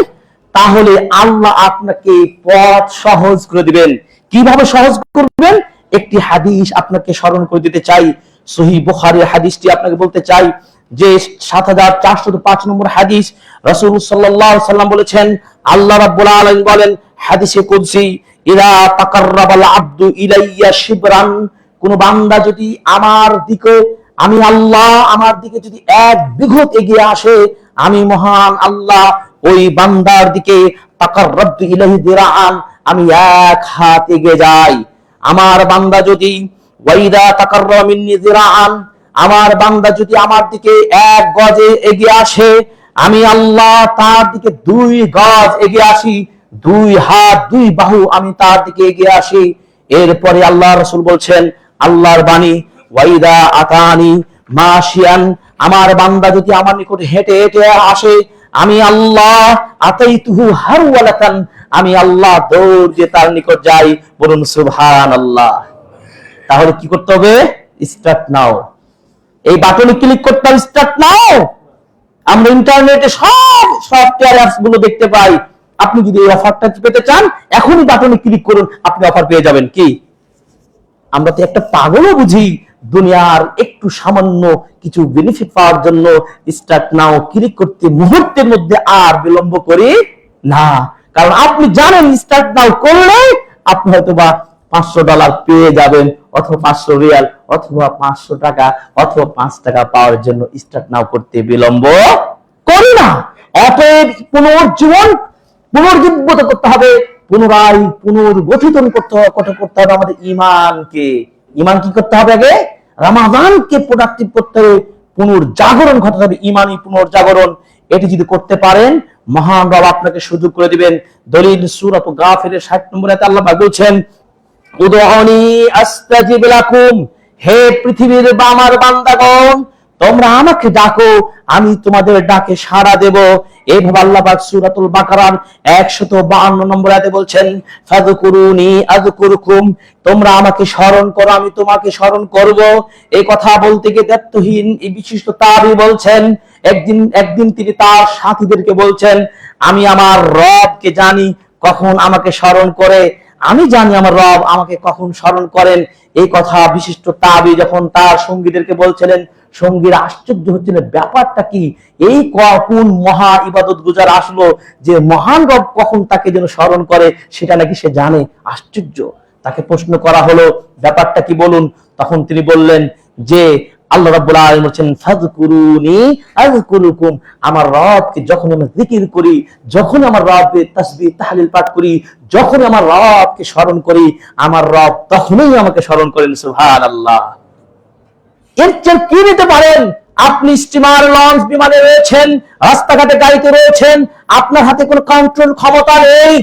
তাহলে আল্লাহ আপনাকে পথ সহজ করে দিবেন। কিভাবে সহজ করবেন? একটি হাদিস আপনাকে স্মরণ করে দিতে চাই, সহিহ বুখারীর হাদিসটি আপনাকে বলতে চাই, যে 7405 নম্বর হাদিস। রাসূল সাল্লাল্লাহু আলাইহি ওয়াসাল্লাম বলেছেন, আল্লাহ রাব্বুল আলামিন বলেন হাদিসে কুদসি, ইলা তাকাররাবাল আবদু ইলাইয়া শিবরান। কোন বান্দা যদি আমার দিকে, আমি আল্লাহ আমার দিকে যদি 1 বিঘত এগিয়ে আসে, আমি মহান আল্লাহ ওই বান্দার দিকে তাকাররাবতু ইলাইহি দিরাআন, আমি 1 হাত এগিয়ে যাই। আমার বান্দা যদি ওয়াইদা তাকাররাবা মিন্নি দিরাআন, আমার বান্দা যদি আমার দিকে 1 গজে এগিয়ে আসে, আমি আল্লাহ তার দিকে 2 গজ এগিয়ে আসি, 2 হাত 2 বাহু আমি তার দিকে এগিয়ে আসি। এরপরে আল্লাহ রাসূল বলছেন, আল্লাহর বাণী, ওয়াইদা আতানি মাশিয়ান, আমার বান্দা যদি আমার নিকট হেঁটে হেঁটে আসে, আমি আল্লাহ আতাইতুহু হারওয়ালাতান, আমি আল্লাহ দৌড় দিয়ে তার নিকট যাই। বলুন সুবহানাল্লাহ। তাহলে কি করতে হবে? স্টার্ট নাও, এই বাটনে ক্লিক করতে হবে, স্টার্ট নাও। আমরা ইন্টারনেটে সব সফটওয়্যার অ্যাপস গুলো দেখতে পাই। আপনি যদি এই অফারটা পেতে চান, এখনই বাটনে ক্লিক করুন, আপনি অফার পেয়ে যাবেন। কি আমরা তো একটা পাগলও বুঝি, দুনিয়ার একটু সামান্য কিছু বেনিফিট পাওয়ার জন্য স্টার্ট নাও ক্লিক করতে মুহূর্তের মধ্যে আর বিলম্ব করি না। কারণ আপনি জানেন স্টার্ট নাও করলে আপনি হয়তো বা $500 পেয়ে যাবেন, অথবা 500 রিয়াল, অথবা 500 টাকা, অথবা 5 টাকা পাওয়ার জন্য স্টার্ট নাও করতে বিলম্ব করি না। অতএব পুনর্জীবিত করতে হবে, পুনরায় পুনর্গঠিত করতে হবে আমাদের ঈমানকে। ঈমান কি করতে হবে? আগে রমাদানকে প্রোডাক্টিভ করতে হবে, পুনর্জাগরণ ঘটাতে হবে, ঈমানি পুনর্জাগরণ। এটি যদি করতে পারেন, মহান রব আপনাকে সুযোগ করে দিবেন। দলিল সূরা গাফিরের 60 নম্বর আয়াতে আল্লাহ পাক বলছেন, উদউনি আস্তাজিব লাকুম, হে পৃথিবীর আমার বান্দাগণ, তোমরা আমাকে ডাকো, আমি তোমাদের ডাকে সাড়া দেব। এইভাবে আল্লাহ পাক সূরাতুল বাকারার 152 নম্বর আয়াতে বলছেন, ফাযকুরুনি আযকুরকুম, তোমরা আমাকে স্মরণ করো, আমি তোমাকে স্মরণ করব। এই কথা বলতে গিয়ে দায়িত্বহীন এই বিশিষ্ট তাবী বলছেন, একদিন তিনি তার সাথীদেরকে বলছেন, আমি আমার রবকে জানি কখন আমাকে স্মরণ করে, আমি জানি আমার রব আমাকে কখন স্মরণ করেন। এই কথা বিশিষ্ট তাবী যখন তার সঙ্গীদেরকে বলছিলেন, সঙ্গীরা আশ্চর্য হচ্ছিলেন, ব্যাপারটা কি, এই কোন মহা ইবাদত গুজার আসলো যে মহান রব কখন তাকে যেন স্মরণ করে সেটা নাকি সে জানে। আশ্চর্য। তাকে প্রশ্ন করা হলো, ব্যাপারটা কি বলুন। তখন তিনি বললেন যে আল্লাহ রাব্বুল আলামিন বলেন, ফাযকুরুনি আযকুরুকুম, আমার রবকে যখন আমি জিকির করি, যখন আমার রবের তাসবিহ তাহলিল পাঠ করি, যখন আমার রবকে স্মরণ করি, আমার রব তখনই আমাকে স্মরণ করেন। সুবহানাল্লাহ। এর চেয়ে কি নিতে পারেন? আপনি স্টিমার, লঞ্চ, বিমানে রয়েছেন, রাস্তাঘাটে গাড়িতে রয়েছেন, আপনার হাতে কোনো কন্ট্রোল ক্ষমতা নেই,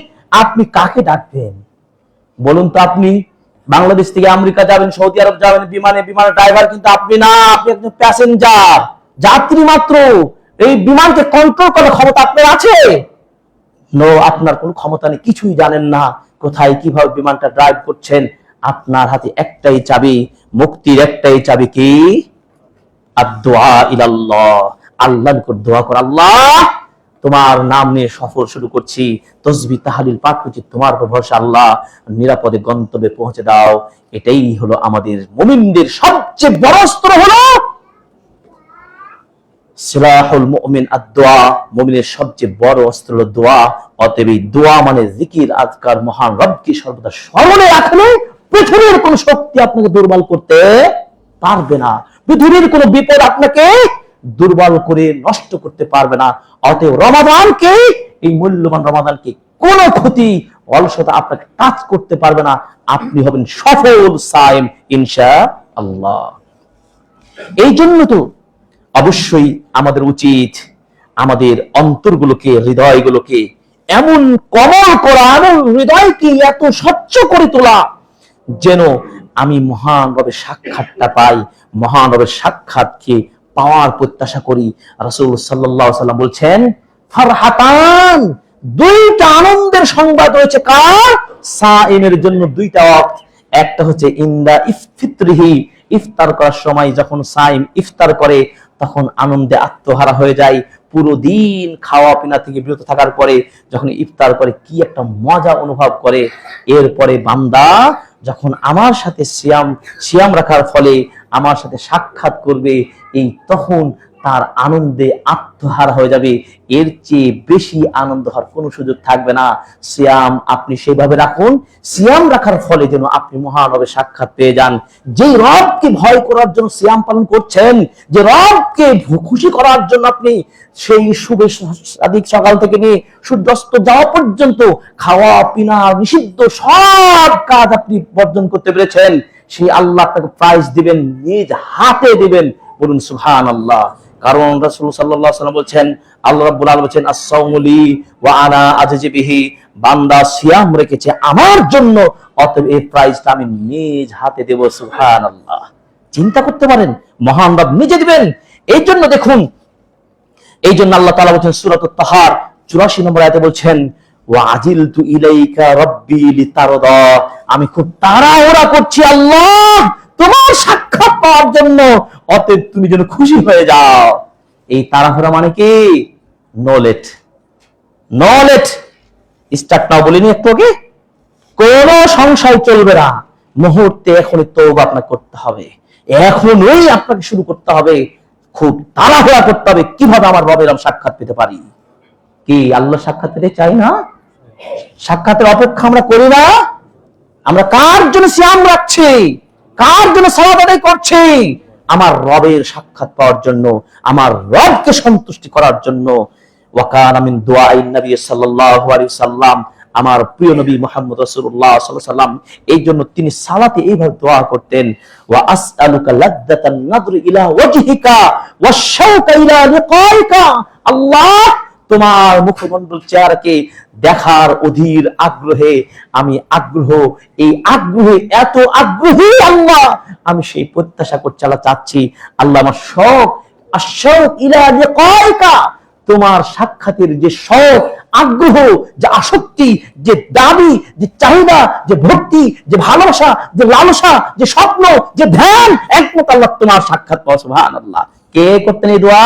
আপনি কাকে ডাকবেন বলুন তো? আপনি বাংলাদেশ থেকে আমেরিকা যাবেন, সৌদি আরব যাবেন, বিমানের ড্রাইভার কিন্তু আপনি না, আপনি একজন প্যাসেঞ্জার, যাত্রী মাত্র। এই বিমানকে কন্ট্রোল করার ক্ষমতা আপনার আছে? নো, আপনার কোনো ক্ষমতা নেই, কিছুই জানেন না কোথায় কিভাবে বিমানটা ড্রাইভ করছেন। আপনার হাতে একটাই চাবি, মুক্তির একটাই চাবি, কি? আদ-দুআ ইলাল্লাহ, আল্লাহর নিকট দোয়া কর। আল্লাহ, তোমার নাম নিয়ে সফর শুরু করছি, তাসবিহ তাহলিল পাঠ করছি, তোমার উপর ভরসা, আল্লাহ নিরাপদে গন্তব্যে পৌঁছে দাও। এটাই হলো আমাদের মুমিনদের সবচেয়ে বড় অস্ত্র, হলো সিলাহুল মুমিন আদ-দুআ। মুমিনের সবচেয়ে বড় অস্ত্র হলো দোয়া। অতএব এই দোয়া মানে জিকির, আজকার, মহান রবকে সর্বদা স্মরণে রাখলে পৃথিবীর কোন শক্তি আপনাকে দুর্বল করতে পারবে না, পৃথিবীর কোন বিপদ আপনাকে দুর্বল করে নষ্ট করতে পারবে না। অতএব রমাদানকে, এই মূল্যবান রমাদানকে কোন ক্ষতি, অলসতা আপনাকে টাচ করতে পারবে না। আপনি হবেন সফল সায়েম ইনশাআল্লাহ। এই জন্য তো অবশ্যই আমাদের উচিত আমাদের অন্তরগুলোকে, হৃদয়গুলোকে এমন কোমল করা, এমন হৃদয়কে এত স্বচ্ছ করে তোলা যেন আমি মহান রবের সাক্ষাৎটা পাই, মহান রবের সাক্ষাৎকে পাওয়ার প্রত্যাশা করি। রাসূল সাল্লাল্লাহু আলাইহি ওয়াসাল্লাম বলছেন, ফারহাতান, দুইটা আনন্দের সংবাদ রয়েছে কার? সাইমের জন্য। দুইটা ওয়াক্ত, একটা হচ্ছে ইনদা ইফতিরিহি, ইফতার করার সময় যখন সাইম ইফতার করে তখন আনন্দে আত্মহারা হয়ে যায়। পুরো দিন খাওয়া পিনা থেকে বিরত থাকার পরে যখন ইফতার করে কি একটা মজা অনুভব করে। এরপরে বান্দা যখন আমার সাথে সিয়াম রাখার ফলে আমার সাথে সাক্ষাৎ করবে, এই তখন তার আনন্দে আত্মহারা হয়ে যাবে। এর চেয়ে বেশি আনন্দ হওয়ার কোনো সুযোগ থাকবে না। সিয়াম আপনি সেভাবে রাখুন, সিয়াম রাখার ফলে যেন আপনি মহানবের সাক্ষাৎ পেয়ে যান। যে রবকে ভয় করার জন্য সিয়াম পালন করছেন, যে রবকে খুশি করার জন্য আপনি সেই শুভে সাদিক সকাল থেকে নিয়ে সূর্যাস্ত যাওয়া পর্যন্ত খাওয়া পিনা নিষিদ্ধ সব কাজ আপনি বর্জন করতে পেরেছেন, সেই আল্লাহ আপনাকে প্রাইজ দিবেন, নিজ হাতে দিবেন। বলুন সুবহানাল্লাহ। কারণ রাসূল সাল্লাল্লাহু আলাইহি ওয়াসাল্লাম বলেছেন, আল্লাহ রাব্বুল আলামিন বলেছেন, আস-সাওমু লি ওয়া আনা আজজি বিহি, বান্দা সিয়াম রেখেছে আমার জন্য, অতএব এই প্রাইজটা আমি নিজ হাতে দেব। সুবহানাল্লাহ। চিন্তা করতে পারেন, মহান রব নিজে দিবেন। এই জন্য দেখুন, এই জন্য আল্লাহ তাআলা বলেছেন সূরাতুত তাহার 84 নম্বর আয়াতে বলছেন, ওয়া আজিলতু ইলাইকা রাব্বি লিতারদা, আমি খুব তাড়াহুড়া করছি আল্লাহ তোমার সাক্ষাৎ পাওয়ার জন্য, অতএব তুমি যেন খুশি হয়ে যাও। এই তাড়াহুড়া মানে কি? No late, no late, start now বলিনি একটু আগে? কোন সংশয় চলবে না, মুহূর্তে এখনই তওবা আপনাকে করতে হবে, এখনই আপনাকে শুরু করতে হবে, খুব তাড়াহুড়া করতে হবে কিভাবে আমার রবের সাক্ষাৎ পেতে পারি। কি আল্লাহ সাক্ষাৎ পেতে চাই না? সাক্ষাতের অপেক্ষা আমরা করি না? আমরা কার জন্য সিয়াম রাখছি, কার জন্য সালাত আদায় করছি? আমার রবের সাক্ষাৎ পাওয়ার জন্য, আমার রবকে সন্তুষ্টি করার জন্য। ওয়াকানা মিন দুআইন নবী সাল্লাল্লাহু আলাইহি সাল্লাম, আমার প্রিয় নবী মুহাম্মদ রাসূলুল্লাহ সাল্লাল্লাহু আলাইহি সাল্লাম এই জন্য তিনি সালাতে এইভাবে দোয়া করতেন, ওয়া আসআলুকা লাযযাতান নাযরি ইলা ওয়াজহিকা ওয়াশ শাওকা ইলা লিকাইকা, আল্লাহ তোমার মুখমণ্ডল চেহারাকে দেখার অধীর আগ্রহে আমি আগ্রহ, এই আগ্রহে এত আগ্রহী আল্লাহ, আমি সেই প্রত্যাশা করছি, আল্লাহ চাচ্ছি, আল্লাহ আমার শখ আশাউক ইলা লিকাইকা, তোমার সাক্ষাতের যে শখ, আগ্রহ, যে আসক্তি, যে দাবি, যে চাহিদা, যে ভক্তি, যে ভালোবাসা, যে লালসা, যে স্বপ্ন, যে ধ্যান, একমাত্র আল্লাহ তোমার সাক্ষাৎ পাওয়া। সুবহানাল্লাহ। কে করতেন এই দোয়া?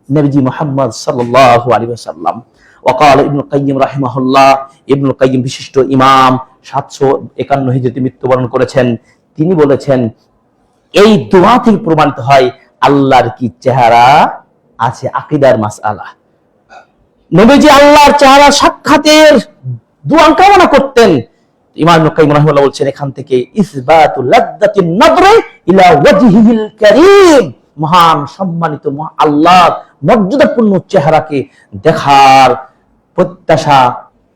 নবীজি মুহাম্মদ সাল্লাল্লাহু আলাইহি ওয়াসাল্লাম। ওয়াকাল ইবনুল কাইয়্যিম রাহিমাহুল্লাহ, ইবনুল কাইয়্যিম বিশিষ্ট ইমাম, 751 হিজরিতে মৃত্যুবরণ করেছেন। তিনি বলেছেন এই দোয়া থেকে প্রমাণিত হয় আল্লাহর কি চেহারা আছে, আকীদার মাসআলা। নবীজি আল্লাহর চেহারা সাক্ষাতের দোয়া কামনা করতেন। ইমাম ইবনুল কাইয়্যিম রাহিমাহুল্লাহ বলছেন এখান থেকে ইসবাতুল লাযযাতিন নাযরি ইলা ওয়াজহিল কারীম, মহান সম্মানিত আল্লাহর মর্যাদাপূর্ণ চেহারাকে দেখার প্রত্যাশা,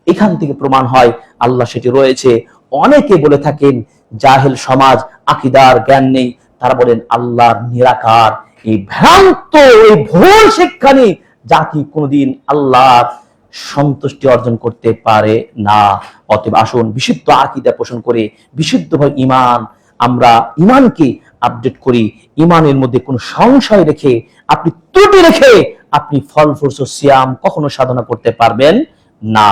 এখান থেকে প্রমাণ হয় আল্লাহ সেটি রয়েছে। অনেকে বলে থাকেন জাহেল সমাজ, আকীদার জ্ঞান নেই, তারা বলেন আল্লাহর নিরাকার। এই ভ্রান্ত, এই ভুল শিক্ষা নিয়ে জাতি কোনদিন আল্লাহর সন্তুষ্টি অর্জন করতে পারে না। অতএব আসুন বিশুদ্ধ আকীদা পোষণ করে বিশুদ্ধভাবে আমরা ইমানকে আপডেট করি। ইমানের মধ্যে কোনো সংশয় রেখে, আপনি ত্রুটি রেখে আপনি ফলপ্রসূ সিয়াম কখনো সাধনা করতে পারবেন না।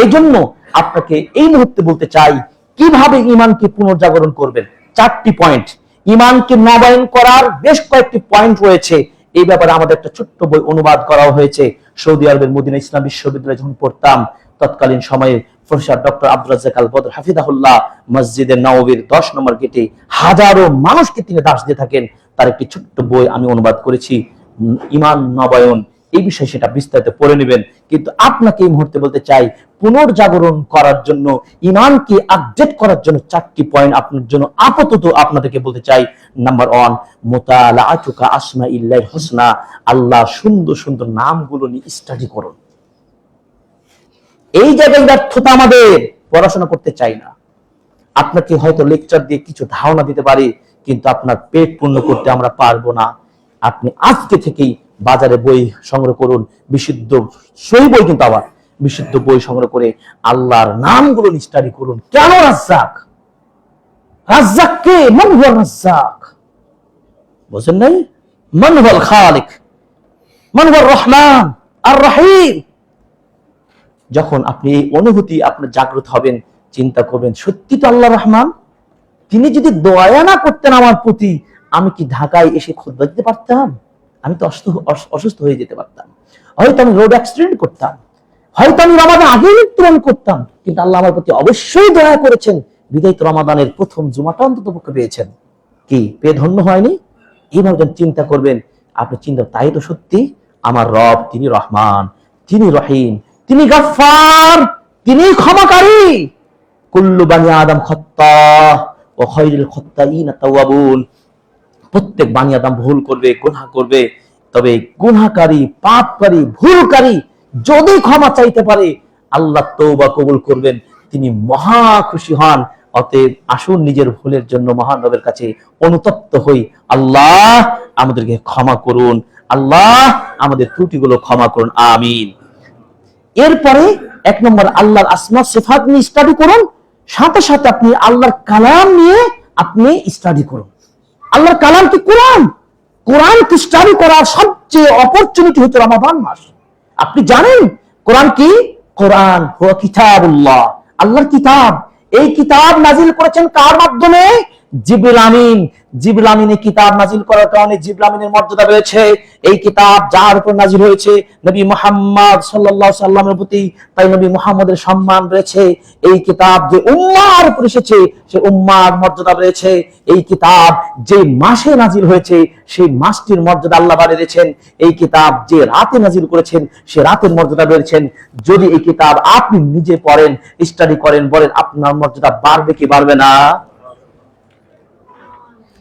এই জন্য আপনাকে এই মুহূর্তে বলতে চাই কিভাবে ইমানকে পুনর্জাগরণ করবেন। 4টি পয়েন্ট, ইমানকে নবায়ন করার বেশ কয়েকটি পয়েন্ট রয়েছে। এই ব্যাপারে আমাদের একটা ছোট্ট বই অনুবাদ করা হয়েছে। সৌদি আরবের মদিনা ইসলাম বিশ্ববিদ্যালয়ে যখন পড়তাম তৎকালীন সময়ে প্রফেসর ডক্টর আব্দুর রাজ্জাক আল বদর হাফিজাহুল্লাহ মসজিদে নববীর 10 নম্বর গেটে হাজারো মানুষকে তিনি দাস দিয়ে থাকেন, তার একটি ছোট্ট বই আমি অনুবাদ করেছি, ইমান নবায়ন। এই বিষয়ে সেটা বিস্তারিত পড়ে নেবেন। কিন্তু আপনাকে এই মুহূর্তে বলতে চাই পুনর্জাগরণ করার জন্য, ইমানকে আপডেট করার জন্য 4টি পয়েন্ট আপনার জন্য আপাতত আপনাদেরকে বলতে চাই। নাম্বার 1, মুতালাআতুকা আসমাইল্লাহিল হুসনা, আল্লাহ সুন্দর সুন্দর নামগুলো নিয়ে স্টাডি করুন। এই জায়গায় ব্যর্থতা আমাদের, পড়াশোনা করতে চাই না। আপনাকে হয়তো লেকচার দিয়ে কিছু ধারণা দিতে পারি, কিন্তু আপনার পেট পূর্ণ করতে আমরা পারবো না। আপনি আজকে থেকেই বাজারে বই সংগ্রহ করুন, বিশুদ্ধ সই বই, কিন্তু আবার বিশুদ্ধ বই সংগ্রহ করে আল্লাহর নামগুলো স্টাডি করুন। কেন রাজ্জাক? রাজ্জাক কে? মান হুয়া রাজ্জাক? বুঝেন নাই? মান হুয়াল খালিক, মান হুয়ার রহমান আর রহিম। যখন আপনি এই অনুভূতি আপনার জাগ্রত হবেন, চিন্তা করবেন সত্যি তো আল্লাহ রহমান, তিনি যদি দয়া না করতেন আমার প্রতি, আমি কি ঢাকায় এসে খুতবা দিতে পারতাম? আমি তো অসুস্থ হয়ে যেতে পারতাম, হয়তো আমি রোড অ্যাক্সিডেন্ট করতাম, হয়তো আমি রমাদান আগে মৃত্যুবরণ করতাম। কিন্তু আল্লাহ আমার প্রতি অবশ্যই দয়া করেছেন, বিদায়িত রমাদানের প্রথম জুমাটা অন্তত পক্ষে পেয়েছেন। কি পেয়ে ধন্য হয়নি? এইভাবে যখন চিন্তা করবেন, আপনি চিন্তা তাই তো সত্যি আমার রব তিনি রহমান, তিনি রহিম, তিনি গফফার, তিনি ক্ষমাকারী। কুল্লু বানি আদম খাত্তা ওয়া খায়রুল খাত্তাইনা তাওয়াবুন, প্রত্যেক বানি আদম ভুল করবে, গুনাহ করবে, তবে গুনাহকারী, পাপকারী, ভুলকারী যদি ক্ষমা চাইতে পারে আল্লাহ তওবা কবুল করবেন, তিনি মহা খুশি হন। অতএব আসুন নিজের ভুলের জন্য মহান রবের কাছে অনুতপ্ত হই। আল্লাহ আমাদেরকে ক্ষমা করুন, আল্লাহ আমাদের ত্রুটিগুলো ক্ষমা করুন, আমিন। এরপরে 1 নম্বর আল্লাহর আসমা সিফাত নিয়ে স্টাডি করুন, সাথে সাথে আপনি আল্লাহর কালাম নিয়ে আপনি স্টাডি করুন। আল্লাহর কালাম কি? কোরআন। কোরআন কি স্টাডি করার সবচেয়ে অপরচুনিটি হচ্ছে রমাদান মাস। আপনি জানেন কোরআন কি? কোরআন হুয়া কিতাবুল্লাহ, আল্লাহর কিতাব। এই কিতাব নাজিল করেছেন কার মাধ্যমে? জিবরিল আমিন। জিবরিল আমিনে কিতাব নাজিল করার কারণে জিবরিল আমিনের মর্যাদা রয়েছে। এই কিতাব যার উপর নাজিল হয়েছে নবী মুহাম্মদ সাল্লাল্লাহু আলাইহি সাল্লামের প্রতি, তাই নবী মুহাম্মদের সম্মান রয়েছে। এই কিতাব যে উম্মাহর উপর এসেছে সে উম্মাহর মর্যাদা রয়েছে। এই কিতাব যে মাসে নাজিল হয়েছে সেই মাসটির মর্যাদা আল্লাহ বাড়িয়ে দিয়েছেন। এই কিতাব যে রাতে নাজিল করেছেন সে রাতের মর্যাদা রয়েছেন। যদি এই কিতাব আপনি নিজে পড়েন, স্টাডি করেন, বলেন আপনার মর্যাদা বাড়বে কি বাড়বে না?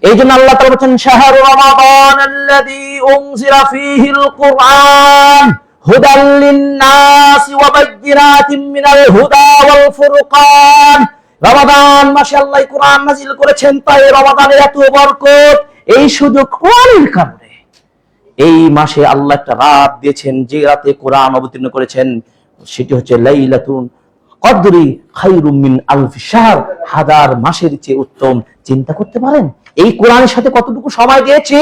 এই জন্য আল্লাহ তাআলা বলেছেন শাহরু রমাদান আল্লাযী উনজিলা ফীহিল কুরআন হুদাল লিন-নাস ওয়া বায়্যিনাতিন মিনাল হুদা ওয়াল ফুরকান। রমাদান মাসে আল্লাহ কোরআন নাযিল করেছেন, তাই রমাদানের এত বরকত এই শুধু কোরআনের কারণে। এই মাসে আল্লাহ একটা রাত দিয়েছেন, যে রাতে কোরআন অবতীর্ণ করেছেন সেটি হচ্ছে লাইলাতুল কদরি খায়রুম মিন আলফি শাহর, হাজার মাসের চেয়ে উত্তম। চিন্তা করতে পারেন এই কোরআনের সাথে কতটুকু সময় দিয়েছি।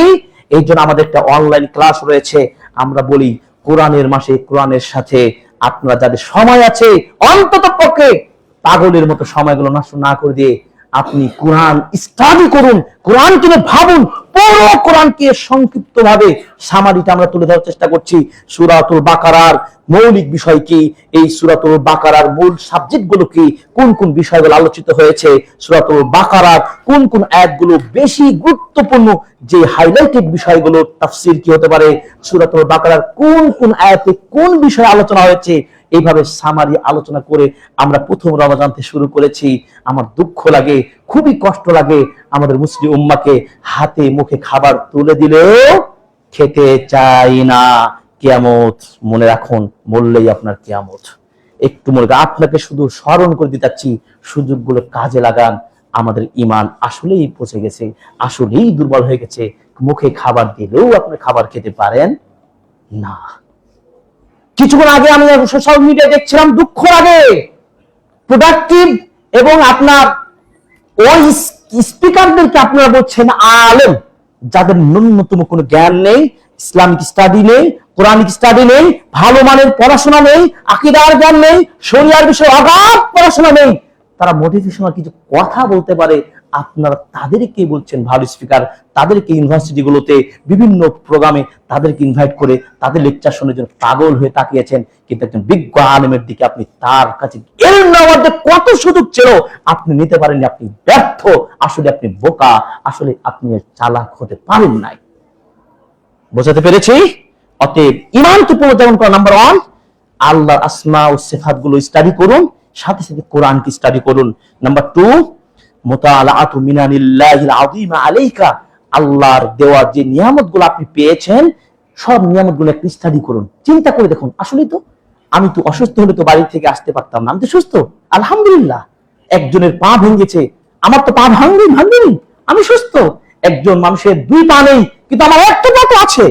এই জন্য আমাদের একটা অনলাইন ক্লাস রয়েছে। আমরা বলি কোরআনের মাসে কোরআনের সাথে আপনারা যাদের সময় আছে অন্তত পক্ষে পাগলের মতো সময়গুলো নষ্ট না করে দিয়ে আপনি কোরআন স্টাডি করুন, কোরআন কিনে ভাবুন। পুরো কোরআনকে সংক্ষিপ্ত ভাবে সামারিটা আমরা তুলে ধরার চেষ্টা করছি। সূরাতুল বাকারার মৌলিক বিষয় কি, এই সূরাতুল বাকারার মূল সাবজেক্ট গুলো কি, কোন কোন বিষয়গুলো আলোচিত হয়েছে, সূরাতুল বাকারার কোন কোন আয়াতগুলো বেশি গুরুত্বপূর্ণ, যে হাইলাইটেড বিষয়গুলো তাফসীর কি হতে পারে, সূরাতুল বাকারার কোন কোন আয়াতে কোন বিষয়ে আলোচনা হয়েছে, এইভাবে সামারি আলোচনা করে আমরা প্রথম রমজান থেকে শুরু করেছি। আমার দুঃখ লাগে, খুবই কষ্ট লাগে আমাদের মুসলিম উম্মাকে হাতে মুখে খাবার তুলে দিলেও খেতে চাই না। কিয়ামত মনে রাখুন, বললেই আপনার কিয়ামত। একটু মনে রাখুন, আপনাকে শুধু স্মরণ করে দিতে চাচ্ছি, সুযোগগুলো কাজে লাগান। আমাদের ঈমান আসলেই পচে গেছে, আসলেই দুর্বল হয়ে গেছে। মুখে খাবার দিলেও আপনি খাবার খেতে পারেন না। কিছুক্ষণ আগে আমি সোশ্যাল মিডিয়া দেখছিলাম, দুঃখ লাগে, প্রোডাক্টিভ এবং আপনার ওই স্পিকারদেরকে আপনারা বলছেন আলেম, যাদের ন্যূনতম কোনো জ্ঞান নেই, ইসলামিক স্টাডি নেই, কোরআনিক স্টাডি নেই, ভালো মানের পড়াশোনা নেই, আকীদার জ্ঞান নেই, শরিয়ার বিষয়ে অগাধ পড়াশোনা নেই, তারা মোটিভেশনাল কিছু কথা বলতে পারে, আপনারা তাদেরকে বলছেন ভালো স্পিকার। তাদেরকে ইউনিভার্সিটি গুলোতে বিভিন্ন প্রোগ্রামে তাদেরকে ইনভাইট করে তাদের লেকচার শোনার জন্য পাগল হয়ে তাকিয়েছেন। কিন্তু একজন বিজ্ঞ আলেমের দিকে আপনি তার কাছে কত সুযোগ ছিল আপনি নিতে পারেননি, আপনি ব্যর্থ। আসলে আপনি বোকা, আসলে আপনি চালাক হতে পারেন নাই। বোঝাতে পেরেছি? অতএব ঈমানকে পুনর্জীবন করা নাম্বার 1, আল্লাহর আসমা ও সিফাত গুলো স্টাডি করুন, সাথে সাথে কোরআনকে স্টাডি করুন। নাম্বার 2, মুতালাআতু মিনানিল্লাহিল আযীম আলাইকা, আল্লাহর দেওয়া যে নিয়ামতগুলো আপনি পেয়েছেন সব নিয়ামতগুলো একটু স্টাডি করুন। চিন্তা করে দেখুন, আসলে তো আমি তো অসুস্থ হলে তো বাড়ি থেকে আসতে পারতাম না, আমি তো সুস্থ, আলহামদুলিল্লাহ। একজনের পা ভেঙেছে, আমার তো পা ভাঙেনি, আমি সুস্থ। একজন মানুষের 2 পা নেই, কিন্তু আমার একটা পা তো আছে।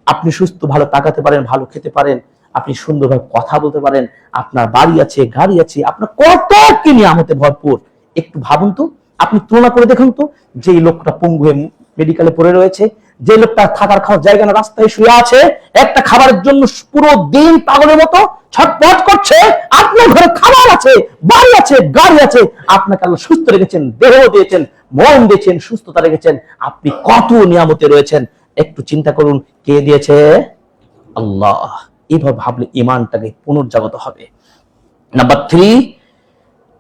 আপনি সুস্থ, ভালো তাকাতে পারেন, ভালো খেতে পারেন, আপনি সুন্দরভাবে কথা বলতে পারেন, আপনার বাড়ি আছে, গাড়ি আছে, আপনার কত কি নিয়ামতে ভরপুর। একটু ভাবুন তো, আপনি তুলনা করে দেখুন তো, যে লোকটা পঙ্গু হয়ে মেডিকেলে পড়ে রয়েছে, যে লোকটা থাকার খাওয়ার জায়গা না, রাস্তায় শুয়ে আছে, একটা খাবারের জন্য পুরো দিন পাগলের মতো ছটফট করছে। আপনার ঘরে খাবার আছে, বাড়ি আছে, গাড়ি আছে, আপনাকে আল্লাহ সুস্থ রেখেছেন, দেহ দিয়েছেন, মন দিয়েছেন, সুস্থতা রেখেছেন, আপনি কত নিয়ামতে রয়েছেন। একটু চিন্তা করুন, কে দিয়েছে? আল্লাহ। এইভাবে ভাবলে ঈমানটাকে পুনর্জাগত হবে। নাম্বার 3,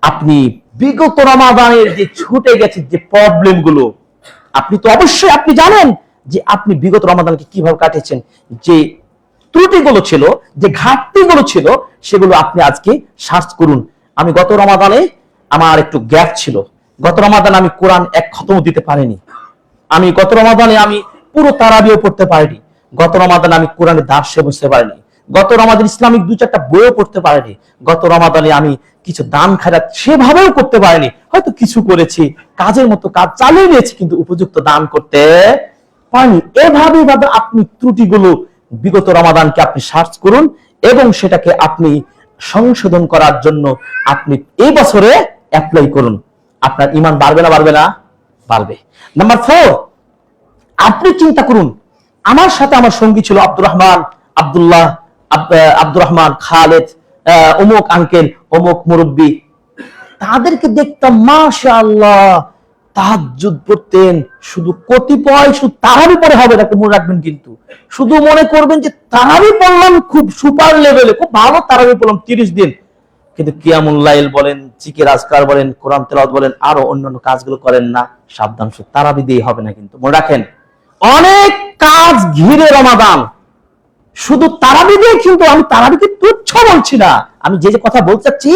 আপনি বিগত রমাদানের যে ছুটে গেছে যে প্রবলেম গুলো, আপনি তো অবশ্যই আপনি জানেন যে আপনি বিগত রমাদানকে কিভাবে কাটিয়েছেন, যে ত্রুটিগুলো ছিল, যে ঘাটতিগুলো ছিল, সেগুলো আপনি আজকে সার্চ করুন। আমি গত রমাদানে আমার একটু গ্যাপ ছিল, গত রমাদানে আমি কোরআন এক খতম দিতে পারিনি, আমি গত রমাদানে আমি পুরো তারাবিও পড়তে পারিনি, গত রমাদানে আমি কোরআনের দার্সে বুঝতে পারিনি, গত রমাদানে ইসলামিক 2-4টা বইও পড়তে পারিনি, গত রমাদানে আমি কিছু দান খায়রাত সেভাবেও করতে পারিনি। হয়তো কিছু করেছি, কাজের মতো কাজ চালিয়ে নিয়েছি, কিন্তু উপযুক্ত দান করতে পারিনি। এভাবে আপনি ত্রুটিগুলো বিগত রমাদানকে আপনি সার্চ করুন এবং সেটাকে আপনি সংশোধন করার জন্য আপনি এই বছরে অ্যাপ্লাই করুন। আপনার ঈমান বাড়বে না বাড়বে না? বাড়বে। নাম্বার 4, আপনি চিন্তা করুন, আমার সাথে আমার সঙ্গী ছিল আব্দুর রহমান, আব্দুর রহমান, খালেদ, অমুক আঙ্কেল, অমুক মুরব্বী, তাদেরকে দেখতাম মাশাআল্লাহ তাহাজ্জুদ পড়তেন। শুধু কতিপয় শুধু তারাবি পড়ে হবে না, মনে রাখবেন, কিন্তু শুধু মনে করবেন যে তারাবি পড়লাম খুব সুপার লেভেলে, খুব ভালো তারাবি পড়লাম 30 দিন, কিন্তু কিয়ামুল লাইল বলেন, জিকির আজকার বলেন, কোরআন তেলাওয়াত বলেন, আরো অন্যান্য কাজগুলো করেন না। সাবধান, শুধু তারাবি দিয়ে হবে না, কিন্তু মনে রাখেন অনেক কাজ ঘিরে রমাদান, শুধু তারাবি দিয়ে কিন্তু আমি তারাবিকে তুচ্ছ বলছি না। আমি যে যে কথা বলতে চাচ্ছি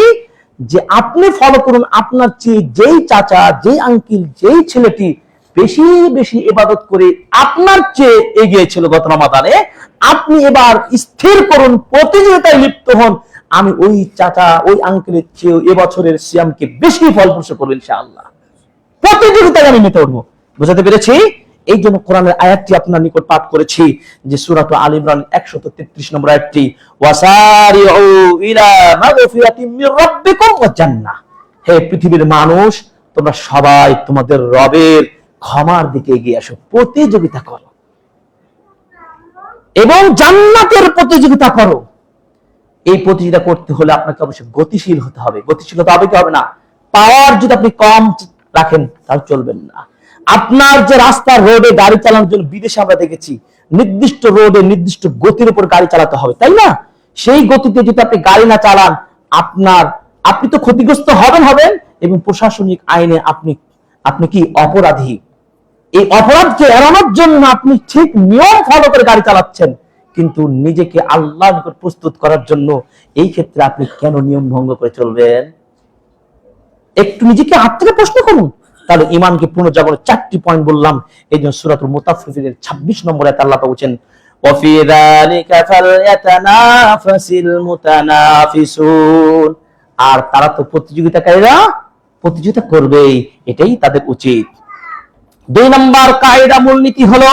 যে আপনি ফলো করুন, আপনার চেয়ে যেই চাচা, যেই আঙ্কেল, যেই ছেলেটি বেশি বেশি ইবাদত করে আপনার চেয়ে এগিয়ে ছিল গত রমাদানে, আপনি এবার স্থির করুন, প্রতিযোগিতায় লিপ্ত হন, আমি ওই চাচা, ওই আঙ্কেলের চেয়ে এবছরের সিয়ামকে বেশি ফলপ্রসূ করবো ইনশাআল্লাহ। প্রতিযোগিতায় আমি মেতে উঠবো। বুঝাতে পেরেছি? এই জন্য কোরআনের আয়াতটি আপনার নিকট পাঠ করেছি, যে সূরা আল ইমরান 133 নম্বর আয়াতটি, ওয়াসারিউ ইলা মাগফিরাতিম মির রাব্বিকুম ওয়া জান্নাহ। হে পৃথিবীর মানুষ, তোমরা সবাই তোমাদের রবের ক্ষমার দিকে এগিয়ে আসো, প্রতিযোগিতা করো এবং জান্নাতের প্রতিযোগিতা করো। এই প্রতিযোগিতা করতে হলে আপনাকে অবশ্যই গতিশীল হতে হবে। গতিশীলতা হবে কি হবে না? পাওয়ার যদি আপনি কম রাখেন তাহলে চলবেন না। আপনার যে রাস্তার রোডে গাড়ি চালানোর জন্য বিদেশে আমরা দেখেছি নির্দিষ্ট রোডে নির্দিষ্ট গতির উপর গাড়ি চালাতে হবে, তাই না? সেই গতিতে যদি আপনি গাড়ি না চালান, আপনি তো ক্ষতিগ্রস্ত হবেন এবং প্রশাসনিক আইনে আপনি কি অপরাধী। এই অপরাধকে এড়ানোর জন্য আপনি ঠিক নিয়ম ফলো করে গাড়ি চালাচ্ছেন, কিন্তু নিজেকে আল্লাহর নিকট প্রস্তুত করার জন্য এই ক্ষেত্রে আপনি কেন নিয়ম ভঙ্গ করে চলবেন? একটু নিজেকে আত্মীয় প্রশ্ন করুন। তাহলে ইমানকে পুনর্জাগরণের 4টি পয়েন্ট বললাম। এই জন্য সূরাতুল মুতাফফিফিনের 26 নম্বর আয়াতে আল্লাহ বলছেন, ওয়া ফি যালিকা ফালইয়াতানাফাসিল মুতানাফিসুন। আর তারা তো প্রতিযোগিতাকারীরা প্রতিযোগিতা করবেই, এটাই তাদের উচিত। 2 নম্বর কায়দা, মূলনীতি হলো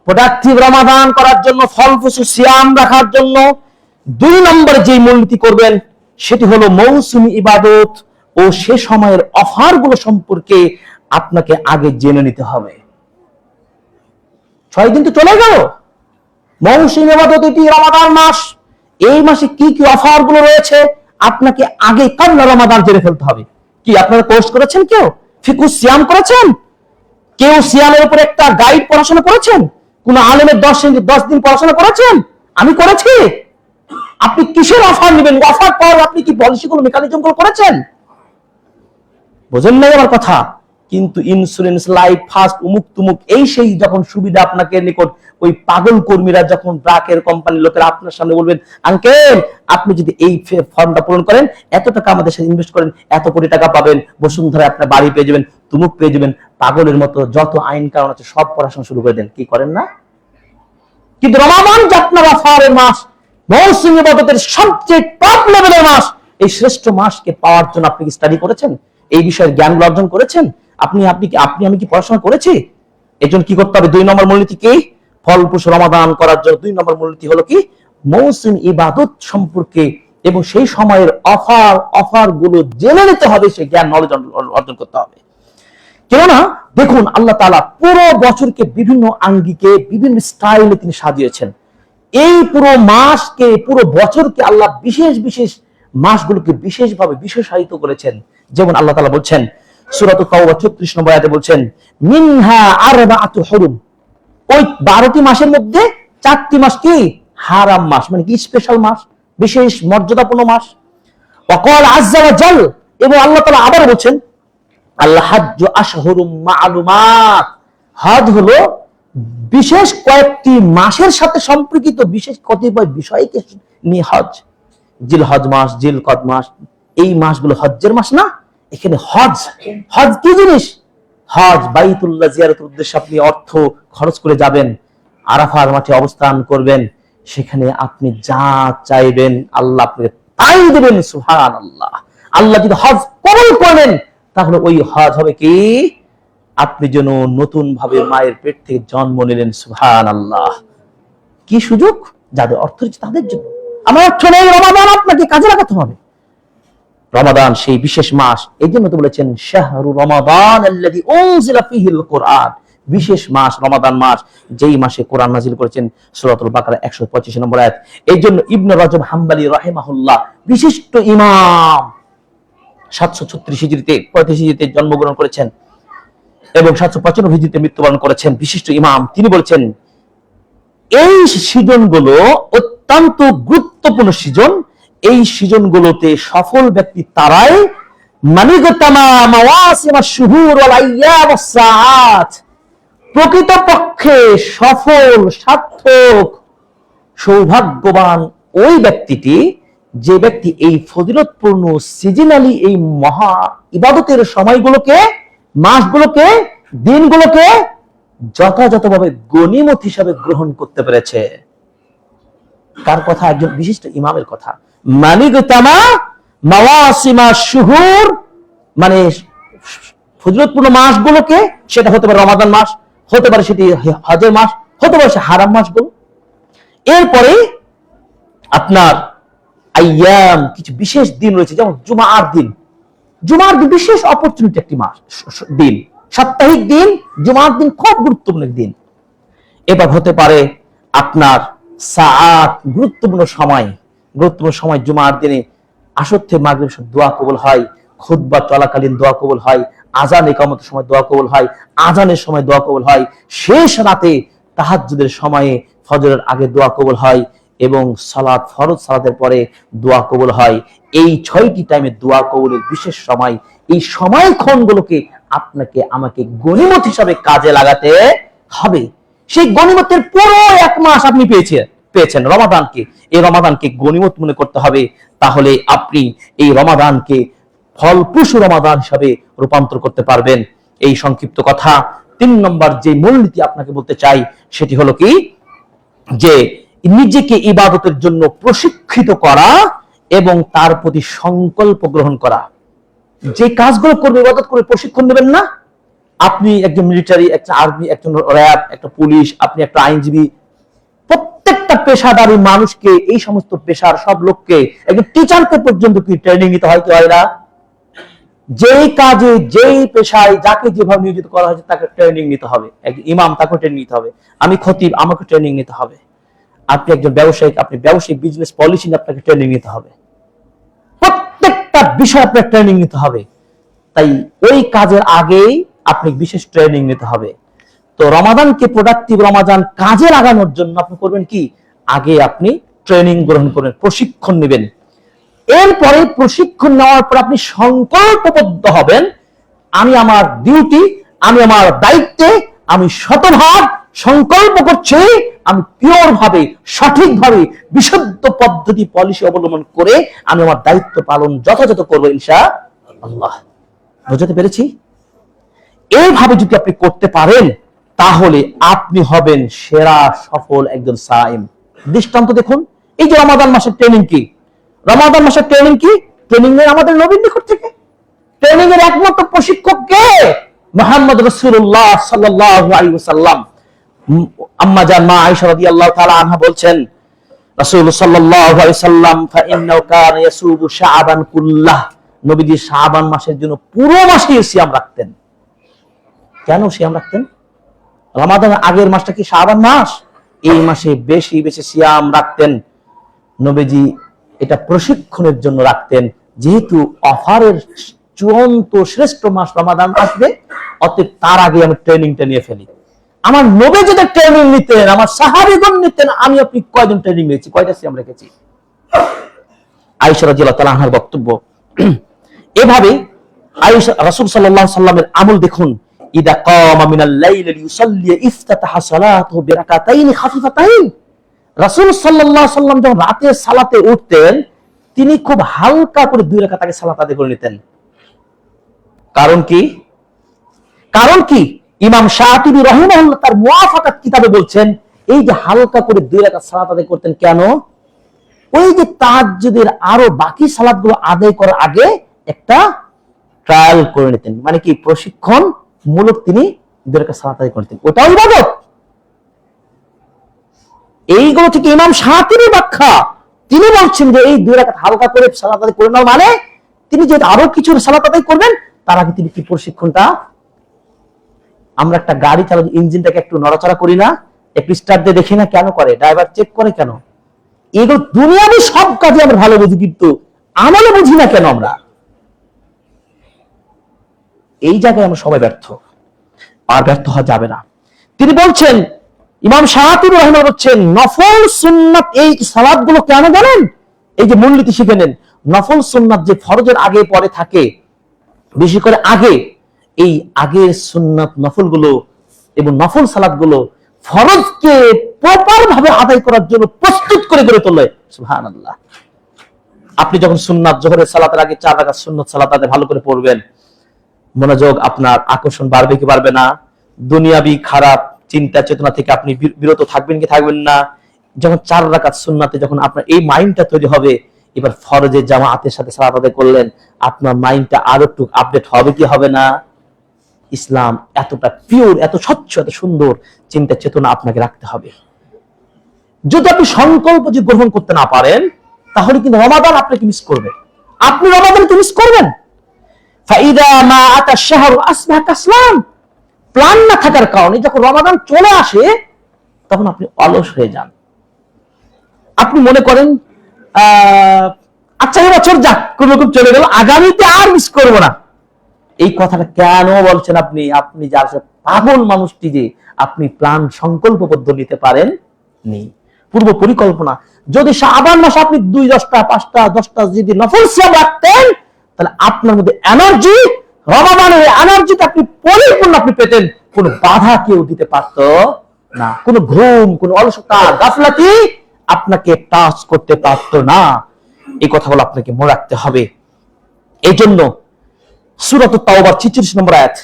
প্রোডাক্টিভ রমাদান করার জন্য, ফলপ্রসূ সিয়াম রাখার জন্য 2 নম্বর যে মূলনীতি করবেন সেটি হলো মৌসুমী ইবাদত ও সে সময়ের অফার গুলো সম্পর্কে আপনাকে আগে জেনে নিতে হবে। 6 দিন তো চলে গেল, মৌসুমী ইবাদত, এটি রমাদান মাস, এই মাসে কি কি অফার গুলো রয়েছে আপনাকে আগে কাবলা রমাদান জেনে ফেলতে হবে। কি আপনারা কোর্স করেছেন? কেউ ফিকুহ সিয়াম করেছেন? কেউ সিয়ামের উপর একটা গাইড পড়াশোনা করেছেন? কোন আলেমের 10 দিন পড়াশোনা করেছেন? আমি করেছি। আপনি কিসের অফার নেবেন? অফার পাওয়ার আপনি কি পলিসিগুলো, মেকানিজম গুলো করেছেন? বোঝেন নাই আমার কথা? কিন্তু ইন্স্যুরেন্স, লাইফ, ফাস্ট, উমুক তুমুক, এই সেই যখন সুবিধা আপনাকে নিকট ওই পাগল কর্মীরা, যখন ট্রাকের কোম্পানির লোকেরা আপনার সামনে বলবেন, আঙ্কেল আপনি যদি এই ফর্মটা পূরণ করেন, এত টাকা আমাদের সাথে ইনভেস্ট করেন, এত কোটি টাকা পাবেন, বসুন্ধরায় আপনার বাড়ি পেয়ে যাবেন, তুমুক পেয়ে যাবেন, পাগলের মতো যত আইন কানুন আছে সব পড়াশোনা শুরু করে দেন। কি করেন না? কিন্তু রমাদান যে আপনার অফারের মাস, মৌসুমী ইবাদতের সবচেয়ে টপ লেভেলের মাস, এই শ্রেষ্ঠ মাসকে পাওয়ার জন্য আপনি কি স্টাডি করেছেন? এই বিষয়ে জ্ঞান অর্জন করেছেন? আমি কি পড়াশোনা করেছি? এই জন্য কি করতে হবে? 2 নম্বর মূলনীতি কি? ফলপ্রসূ রমাদান করার জন্য 2 নম্বর মূলনীতি হলো কি? মৌসুমী ইবাদত সম্পর্কে এবং সেই সময়ের অফার গুলো জেনে নিতে হবে, সেই জ্ঞান নলেজ অর্জন করতে হবে। কেননা দেখুন, আল্লাহ তাআলা পুরো বছরকে বিভিন্ন আঙ্গিকে, বিভিন্ন স্টাইলে তিনি সাজিয়েছেন। এই পুরো মাসকে, পুরো বছরকে আল্লাহ বিশেষ বিশেষ মাসগুলোকে বিশেষভাবে বিশেষায়িত করেছেন। যেমন আল্লাহ তাআলা বলছেন সূরা তাওবা 36 নম্বর আয়াতে বলছেন, মিনহা আরবাআতু হুরুম। ওই 12টি মাসের মধ্যে 4টি মাস কি হারাম মাস, মানে কি স্পেশাল মাস, বিশেষ মর্যাদাপূর্ণ মাস। ওয়া ক্বালা আযজা ওয়া জাল, এবং আল্লাহ তাআলা আবার বলছেন, আল হাজ্জু আশহুরুম মা'লুমাত। হজ হলো বিশেষ কয়েকটি মাসের সাথে সম্পর্কিত বিশেষ কতিপয় বিষয়কে নিয়ে হজ। জিলহজ মাস, জিলকদ মাস, এই মাসগুলো হজ্জের মাস না? এখানে হজ কি জিনিস? হজ বাইতুল্লাহ জিয়ারতের উদ্দেশ্যে আপনি অর্থ খরচ করে যাবেন, আরাফার মাঠে অবস্থান করবেন, সেখানে আপনি যা চাইবেন আল্লাহ আপনাকে তাই দেবেন। সুবহানাল্লাহ। আল্লাহ যদি হজ কবুল করেন তাহলে ওই হজ হবে কি? আপনি যেন নতুন ভাবে মায়ের পেট থেকে জন্ম নিলেন। সুবহানাল্লাহ। কি সুযোগ! যাদের অর্থ রয়েছে তাদের জন্য। আমার অর্থ নেই, রমাদান আপনাকে কাজে লাগাতে হবে। রমাদান সেই বিশেষ মাস, এই জন্য তো বলেছেন শাহরু রমাদান আল্লাযী উনজিলা ফীহিল কুরআন। বিশেষ মাস রমাদান মাস, যেই মাসে কোরআন নাযিল করেছেন। সূরাতুল বাকারা 125 নম্বর আয়াত। এই জন্য ইবনে রজব হাম্বলি রাহিমাহুল্লাহ বিশিষ্ট ইমাম 736 হিজরিতে 35 হিজরিতে জন্মগ্রহণ করেছেন এবং 795 হিজরিতে মৃত্যুবরণ করেছেন। বিশিষ্ট ইমাম তিনি বলছেন, এই সৃজনগুলো অত্যন্ত গুরুত্বপূর্ণ সৃজন। এই সৃজনগুলোতে সফল ব্যক্তি তারাই প্রকৃতপক্ষে সফল, সার্থক, সৌভাগ্যবান ওই ব্যক্তিটি যে ব্যক্তি এই ফজিলতপূর্ণ সিজনালি এই মহা ইবাদতের সময়গুলোকে, মাসগুলোকে, দিনগুলোকে যথাযথভাবে গনিমত হিসাবে গ্রহণ করতে পেরেছে। কার কথা? একজন বিশিষ্ট ইমামের কথা। মানিগতামা মাওয়াসিমা শুহুর, মানে ফজিলতপূর্ণ মাসগুলোকে, সেটা হতে পারে রমাদান মাস, হতে পারে সেটি হজের মাস, হতে পারে সে হারাম মাসগুলো। এরপরে আপনার আইয়াম, কিছু বিশেষ দিন রয়েছে, যেমন জুমার দিন। জুমার দিন বিশেষ অপরচুনিটি একটি মাস, দিন, সাপ্তাহিক দিন। জুমার দিন খুব গুরুত্বপূর্ণ দিন। এবার হতে পারে আপনার সাআত, গুরুত্বপূর্ণ সময়। গুরুত্বপূর্ণ সময় জুমার দিনে আসর থেকে মাগরিব দোয়া কবুল হয়, খুতবা চলাকালীন দোয়া কবুল হয়, আজান ইকামতের সময় দোয়া কবুল হয়, আজানের সময় দোয়া কবুল হয়, শেষ রাতে তাহাজ্জুদের সময়ে ফজরের আগে দোয়া কবুল হয় এবং সালাত, ফরজ সালাতের পরে দোয়া কবুল হয়। এই 6টি টাইমে দোয়া কবুলের বিশেষ সময়। এই সময়ক্ষণগুলোকে আপনাকে আমাকে গনিমত হিসাবে কাজে লাগাতে হবে। সেই গনিমতের পুরো 1 মাস আপনি পেয়েছেন রমাদানকে। এই রমাদানকে গনিমত মনে করতে হবে, তাহলে আপনি এই রমাদানকে ফলপ্রসূ রমাদান হিসাবে রূপান্তর করতে পারবেন। এই সংক্ষিপ্ত কথা। 3 নম্বর যে মূলনীতি আপনাকে বলতে চাই সেটি হলো কি, যে নিজেকে ইবাদতের জন্য প্রশিক্ষিত করা এবং তার প্রতি সংকল্প গ্রহণ করা। যে কাজগুলো করবে, ইবাদত করে প্রশিক্ষণ নেবেন না। আপনি একজন মিলিটারি, একটা আর্মি, একজন র্যাব, একটা পুলিশ, আপনি একটা আইনজীবী, প্রত্যেকটা পেশাদারী মানুষকে, এই সমস্ত পেশার সব লোককে, একজন টিচারকে পর্যন্ত কি ট্রেনিং নিতে হয় কি হয় না? যেই কাজে, যেই পেশায় যাকে যেভাবে নিয়োজিত করা হয়েছে তাকে ট্রেনিং নিতে হবে। একজন ইমাম, তাকে ট্রেনিং নিতে হবে। আমি খতিব, আমাকে ট্রেনিং নিতে হবে। আপনি একজন ব্যবসায়িক, আপনি ব্যবসায়িক বিজনেস পলিসি, আপনাকে ট্রেনিং নিতে হবে। প্রত্যেকটা বিষয় আপনার ট্রেনিং নিতে হবে। তাই ওই কাজের আগেই আপনি বিশেষ ট্রেনিং নিতে হবে। তো রমাদানকে প্রোডাক্টিভ রমাদান কাজে লাগানোর জন্য আপনি করবেন কি, আগে আপনি ট্রেনিং গ্রহণ করবেন, প্রশিক্ষণ নেবেন। এরপরে প্রশিক্ষণ নেওয়ার পর আপনি সংকল্পবদ্ধ হবেন, আমি আমার ডিউটি, আমি আমার দায়িত্বে আমি শতভাগ সংকল্প করছি, আমি পিওর ভাবে, সঠিকভাবে, বিশুদ্ধ পদ্ধতি পলিসি অবলম্বন করে আমি আমার দায়িত্ব পালন যথাযথ করবো ইনশাআল্লাহ। বুঝতে পেরেছি? এইভাবে যদি আপনি করতে পারেন তাহলে আপনি হবেন সেরা সফল একজন সাইম। দৃষ্টান্ত দেখুন, এই যে রমাদান মাসের ট্রেনিং কি, রমাদান মাসের ট্রেনিং কি? ট্রেনিং এর আমাদের নবীর নিকট থেকে। ট্রেনিং এর একমাত্র প্রশিক্ষক কে? মুহাম্মদ রাসূলুল্লাহ সাল্লাল্লাহু আলাইহি ওয়াসাল্লাম। আম্মা জান মা আয়েশা রাদিয়াল্লাহু তাআলা আনহা বলছেন, রাসূল সাল্লাল্লাহু আলাইহি ওয়াসাল্লাম ফাইন্নাহু কানা ইয়াসুবু শাআবান কুল্লাহ, নবীজি শাবান মাসের জন্য পুরো মাসে সিয়াম রাখতেন। কেন সিয়াম রাখতেন? রমাদানের আগের মাসটা কি শাবান মাস? এই মাসে বেশি বেশি সিয়াম রাখতেন নবীজি। এটা প্রশিক্ষণের জন্য রাখতেন, যেহেতু অফারের চূড়ান্ত শ্রেষ্ঠ মাস রমাদান আসবে, অতএব তার আগে আমি ট্রেনিংটা নিয়ে ফেলি। আমার নবী যদি ট্রেনিং নিতেন, আমার সাহাবীগণ নিতেন, আমি আপনি কয়জন ট্রেনিং নিয়েছি, কয়টা সিয়াম রেখেছি? আয়েশা রাদিয়াল্লাহু তাআলা আনহার বক্তব্য। এভাবে আয়েশা, রাসূল সাল্লাল্লাহু আলাইহি ওয়াসাল্লামের আমল দেখুন, ইদা কামা মিনাল লাইলি লিউসাল্লি ইফতাতাহা সালাতুহু বিরাকাতাইন খাফিফাতাইন। রাসূল সাল্লাল্লাহু আলাইহি ওয়াসাল্লাম যখন রাতের সালাতে উঠতেন, তিনি খুব হালকা করে 2 রাকাত আগে সালাত আদায় করে নিতেন। কারণ কি? কারণ কি? ইমাম শাতিবী রাহিমাহুল্লাহ তার মুওয়াফাকাত কিতাবে বলছেন, এই যে হালকা করে 2 রাকাত সালাত আদায় করতেন কেন? ওই যে তাহাজ্জুদের আরো বাকি সালাতগুলো আদায় করার আগে একটা ট্রায়াল করে নিতেন, মানে কি প্রশিক্ষণ মূলক তিনি 2 রাকাত সালাত আদায় করতেন। ওটাও ইবাদত। এইগুলো থেকে ইমাম শাতিবী ব্যাখ্যা, তিনি বলছেন যে এই 2 রাকাত হালকা করে সালাত আদায় করে নেওয়া মানে তিনি যে আরো কিছু সালাত আদায় করবেন, তার আগে তিনি কি প্রশিক্ষণটা। আমরা একটা গাড়ি চালানোর ইঞ্জিনটাকে একটু নড়াচড়া করি না, একটু স্টার্ট দিয়ে দেখি না, কেন করে? ড্রাইভার চেক করে কেন? এগুলো দুনিয়াবি সব কাজে আমরা ভালো বুঝি, কিন্তু আমলে বুঝি না কেন আমরা? এই জায়গায় আমরা সবাই ব্যর্থ, আর ব্যর্থ হওয়া যাবে না। তিনি বলছেন, ইমাম শাফিঈ রাহিমাহুল্লাহ বলছেন, নফল সুন্নাত এই সালাত গুলো কেন জানেন? এই যে মূলনীতি শিখে নেন। নফল সুন্নাত যে ফরজের আগে পরে থাকে, বেশি করে আগে, এই আগের সুন্নাত নফল গুলো এবং নফল সালাত গুলো ফরজকে প্রপার ভাবে আদায় করার জন্য প্রস্তুত করে গড়ে তোলে। সুবহানাল্লাহ। আপনি যখন সুন্নাত জোহরের সালাতের আগে 4 রাকাত সুন্নাত সালাত আদায় ভালো করে পড়বেন, মনোযোগ, আপনার আকর্ষণ বাড়বে কি বাড়বে না? দুনিয়াবি খারাপ চিন্তা চেতনা থেকে আপনি বিরত থাকবেন কি থাকবেন না? যখন 4 রাকাত সুন্নাতে যখন আপনার এই মাইন্ডটা তৈরি হবে, এবার ফরজে জামাতের সাথে সালাত আদায় করলেন, আপনার মাইন্ডটা আরো একটু আপডেট হবে কি হবে না? ইসলাম এতটা পিওর, এত স্বচ্ছ, এত সুন্দর চিন্তা চেতনা আপনাকে রাখতে হবে। যদি আপনি সংকল্প যে গ্রহণ করতে না পারেন, তাহলে কিন্তু রমাদান আপনাকে মিস করবে। আপনি রমাদানকে মিস করবেন। ফাইদা মা আতা শাহরু আসবাহ কাসলাম। প্ল্যান না থাকার কারণে যখন রমাদান চলে আসে, তখন আপনি অলস হয়ে যান। আপনি মনে করেন আচ্ছা এই বছর যাক, কোন রকম চলে গেল, আগামীতে আর মিস করব না। এই কথাটা কেন বলছেন আপনি? আপনি যার পাগল মানুষটি, যে আপনি প্ল্যান সংকল্পবদ্ধ নিতে পারেন নি, পূর্ব পরিকল্পনা। যদি শাবান মাসে আপনি 2, 10টা, 5টা, 10টা যদি নফল সিয়াম রাখতেন, তাহলে আপনার মধ্যে এনার্জি, রমাদানের এনার্জিতে আপনি পরিপূর্ণ আপনি পেতেন। কোন বাধা কেউ দিতে পারত না, কোন ঘুম, কোন অলসতা, গাফলাতি আপনাকে টাচ করতে পারত না। এই কথাগুলো আপনাকে মনে রাখতে হবে। এই জন্য সূরা তাওবার 46 নম্বর আয়াত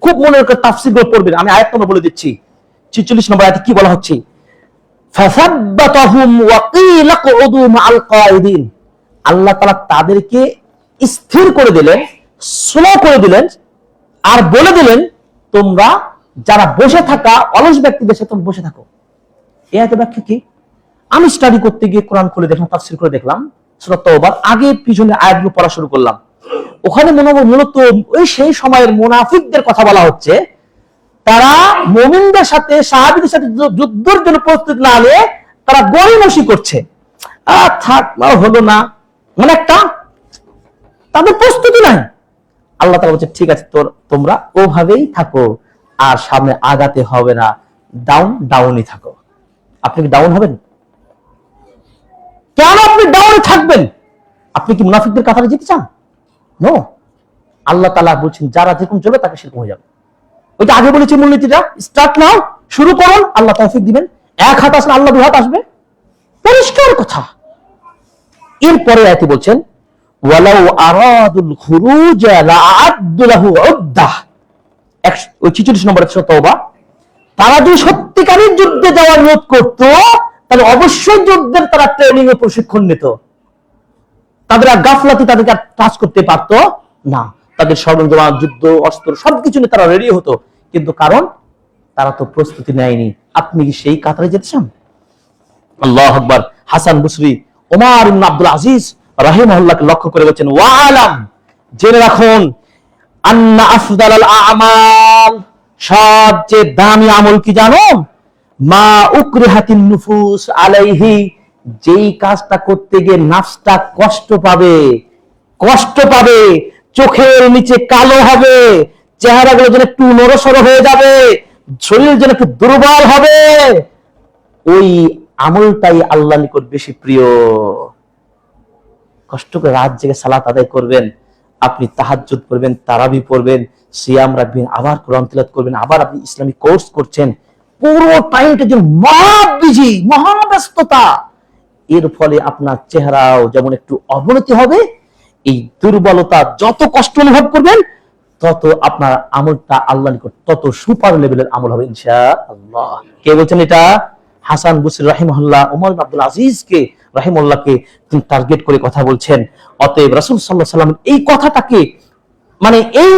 খুব মনে করে তাফসীর করে পড়বেন। আমি আয়াত নম্বর বলে দিচ্ছি। 46 নম্বর আয়াতে কি বলা হচ্ছে? ফাসাব্বাতাহুম ওয়া কিলা কুউদু মাআল কায়িদিন। আল্লাহ তাআলা তাদেরকে স্থির করে দিলেন, স্লো করে দিলেন, আর বলে দিলেন তোমরা যারা বসে থাকা অলস ব্যক্তিদের সাথে বসে থাকো। এই আয়াতের ব্যাখ্যা কি? আমি স্টাডি করতে গিয়ে কোরআন খুলে দেখলাম, তাফসীর করে দেখলাম, সূরা তাওবার আগে পিছনে আয়াতগুলো পড়া শুরু করলাম। ওখানে মূলত ওই সেই সময়ের মুনাফিকদের কথা বলা হচ্ছে। তারা মুমিনদের সাথে, সাহাবীদের সাথে যুদ্ধের জন্য প্রস্তুত না নিয়ে তারা গড়িমসি করছে। থাক, হলো না, মানে একটা তাদের প্রস্তুতি নাই। আল্লাহ তাআলা বলছে ঠিক আছে, তোমরা ওভাবেই থাকো, আর সামনে আগাতে হবে না, ডাউনই থাকো। আপনি কি ডাউন হবেন? কেন আপনি ডাউনে থাকবেন? আপনি কি মুনাফিকদের কাতারে যেতে চান? নো। আল্লাহ তাআলা বলছেন যারা যেরকম চলবে তাকে সেরকম হয়ে যাবে। ওইটা আগে বলেছি মূলনীতিটা, স্টার্ট নাও, শুরু করুন, আল্লাহ তৌফিক দিবেন। এক হাত আসলে আল্লাহ 2 হাত আসবে, পরিষ্কার কথা। এরপরে আয়াতে বলছেন ওয়ালাউ আরাদুল খুরুজ লাআদ্দু লাহু উদ্দাহ। 46 নম্বর সূরা তাওবা। তারা যদি সত্যিকারের যুদ্ধে যাওয়ার নিয়ত করত, তাহলে অবশ্যই যুদ্ধের তারা ট্রেনিং এ প্রশিক্ষণ নিত। তাদের গাফলাতি তাদেরকে টাচ করতে পারত না। তাদের সরঞ্জাম, যুদ্ধ অস্ত্র সবকিছু নিয়ে তারা রেডি হতো, কিন্তু কারণ তারা তো প্রস্তুতি নেয়নি। আপনি কি সেই কাতারে যেতে চান? আল্লাহু আকবার। হাসান বসরি ওমর ইবনে আব্দুল আজিজ রাহিমাহুল্লাহকে লক্ষ্য করে বলেছেন, ওয়ালাম, জেনে রাখুন, আন্না আফদালাল আমাল, সবচেয়ে দামি আমল কি জানো? মা উকরিহাতিন নুফুস আলাইহি, যেই কাজটা করতে গিয়ে নাফসটা কষ্ট পাবে, চোখের নিচে কালো হবে, চেহারাগুলো যেন একটু নড়সড় হয়ে যাবে, শরীর যেন একটু দুর্বল হবে, ওই আমলটাই আল্লাহর নিকট বেশি প্রিয়। কষ্ট করে রাত জেগে সালাত আদায় করবেন, আপনি তাহাজ্জুদ পড়বেন, তারাবি পড়বেন, সিয়াম রাখবেন, আবার কোরআন তিলাওয়াত করবেন, আবার আপনি ইসলামিক কোর্স করছেন, পুরো টাইমটা যেন মহাব্যস্ততা। এর ফলে আপনার চেহারাও যেমন একটু অবনতি হবে, এই দুর্বলতা যত কষ্ট অনুভব করবেন, তত আপনার আমলটা আল্লাহর নিকট তত সুপার লেভেলের আমল হবে ইনশাআল্লাহ। কে বলছেন এটা? হাসান বসরি রাহিমাহুল্লাহ ওমর ইবনে আব্দুল আজিজকে রাহিমাহুল্লাহকে টার্গেট করে কথা বলছেন। অতএব রাসূল সাল্লাল্লাহু আলাইহি ওয়াসাল্লাম এই কথাটাকে, মানে এই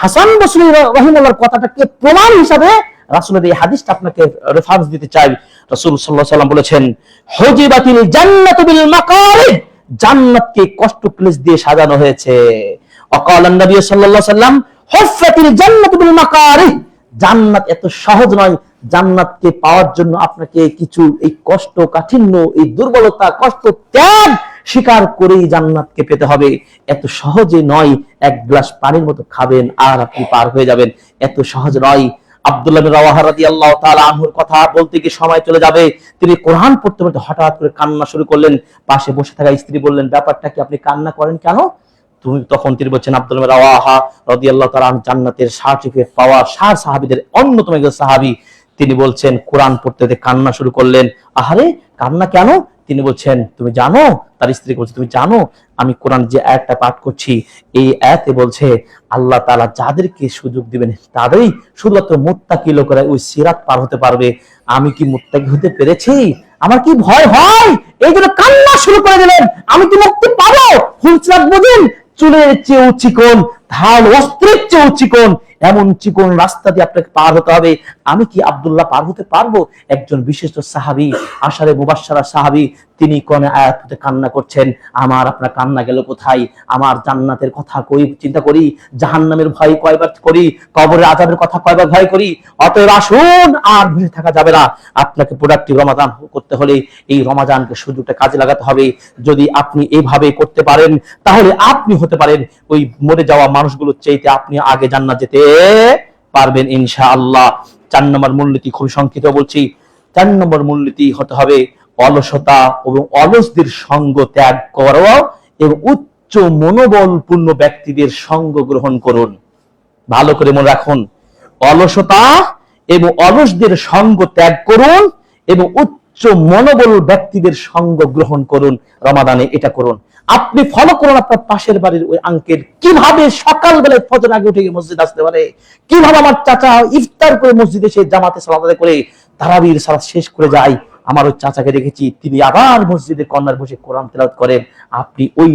হাসান বসরি রাহিমাহুল্লাহর কথাটাকে প্রমাণ হিসাবে রাসূলের এই হাদিসটা আপনাকে রেফারেন্স দিতে চাই। রাসূল সাল্লাল্লাহু আলাইহি ওয়াসাল্লাম বলেছেন, হুজিবাতিল জান্নাতু বিল মাকারিহ, জান্নাতকে কষ্ট ক্লেশ দিয়ে সাজানো হয়েছে। ওয়াকালা নবী সাল্লাল্লাহু আলাইহি ওয়াসাল্লাম, হুফফাতিল জান্নাতু বিল মাকারিহ, জান্নাত এত সহজ নয়। জান্নাতকে পাওয়ার জন্য আপনাকে কিছু এই কষ্ট, কাঠিন্য, এই দুর্বলতা, কষ্ট ত্যাগ স্বীকার করেই জান্নাতকে পেতে হবে। এত সহজে নয় এক গ্লাস পানির মতো খাবেন আর আপনি পার হয়ে যাবেন, এত সহজ নয়। আব্দুল্লাহ বিন রাওয়াহা রাদিয়াল্লাহু তাআলা আনহুর কথা বলতে গিয়ে সময় চলে যাবে। তিনি কোরআন পড়তে পড়তে হঠাৎ করে কান্না শুরু করলেন। পাশে বসে থাকা স্ত্রী বললেন, ব্যাপারটা কি, আপনি কান্না করেন কেন? তখন তিনি বলছেন, আব্দুল্লাহ বিন রাওয়াহা রাদিয়াল্লাহু তাআলা জান্নাতের সার্টিফিকেট পাওয়া 60 সাহাবীদের অন্যতম একজন সাহাবী। তিনি বলছেন কোরআন পড়তে কান্না শুরু করলেন। আহারে, কান্না কেন? তিনি বলছেন, তুমি জানো, তার স্ত্রী বলছে, তুমি জানো আমি কোরআন যে আয়াতটা পাঠ করছি, এই আয়াতে বলছে আল্লাহ তাআলা যাদেরকে সুযোগ দিবেন তাদেরই শুধুমাত্র মুত্তাকি লোকেরা ওই সিরাত পার হতে পারবে। আমি কি মুত্তাকি হতে পেরেছি? আমার কি ভয় হয়? এই জন্য কান্না শুরু করে দিলেন। আমি কি মুক্তি পাবো? ফুলসিরাত বুঝেন, চুলের চেয়েও চিকন, ঢাল অস্ত্রের চেয়েও চিকন, এমন চিকন রাস্তা দিয়ে আপনাকে পার হতে হবে। আমি কি আব্দুল্লাহ পার হতে পারবো? একজন বিশিষ্ট সাহাবী, আশারে মুবাশশারা সাহাবী, তিনি কোন আয়াত পড়তে কান্না করছেন। আমার আপনার কান্না গেল কোথায়? আমার জান্নাতের কথা কই চিন্তা করি, জাহান্নামের ভয় কয়বার করি, কবরের আযাবের কথা কয়বার ভয় করি। অতএব আসুন, আর বসে থাকা যাবে না। আপনাকে প্রোডাক্টিভ রমাদান করতে হলে এই রমাদানকে সুযোগটা কাজে লাগাতে হবে। যদি আপনি এইভাবে করতে পারেন তাহলে আপনি হতে পারেন ওই মরে যাওয়া মানুষগুলোর চাইতে আপনি আগে জান্নাত যেতে পারবেন ইনশাআল্লাহ। 4 নম্বর মূলনীতি খুব সংক্ষিপ্ত বলছি। 4 নম্বর মূলনীতি হতে হবে অলসতা এবং অলসদের সঙ্গ ত্যাগ করো এবং উচ্চ মনোবলপূর্ণ ব্যক্তিদের সঙ্গ গ্রহণ করুন। ভালো করে মনে রাখুন, অলসতা এবং অলসদের সঙ্গ ত্যাগ করুন এবং উচ্চ মনোবল ব্যক্তিদের সঙ্গ গ্রহণ করুন। রমাদানে এটা করুন। আপনি ফলো করুন আপনার পাশের বাড়ির ওই আঙ্কেল কিভাবে সকালবেলায় ফজর আগে উঠে মসজিদ আসতে পারে, কিভাবে আমার চাচা ইফতার করে মসজিদে এসে জামাতে সালাত আদায় করে তারাবির সালাত শেষ করে যায়। আমার ওই চাচাকে দেখেছি, তিনি আবার মসজিদে কর্নার বসে কোরআন তেলাওয়াত করেন। আপনি ওই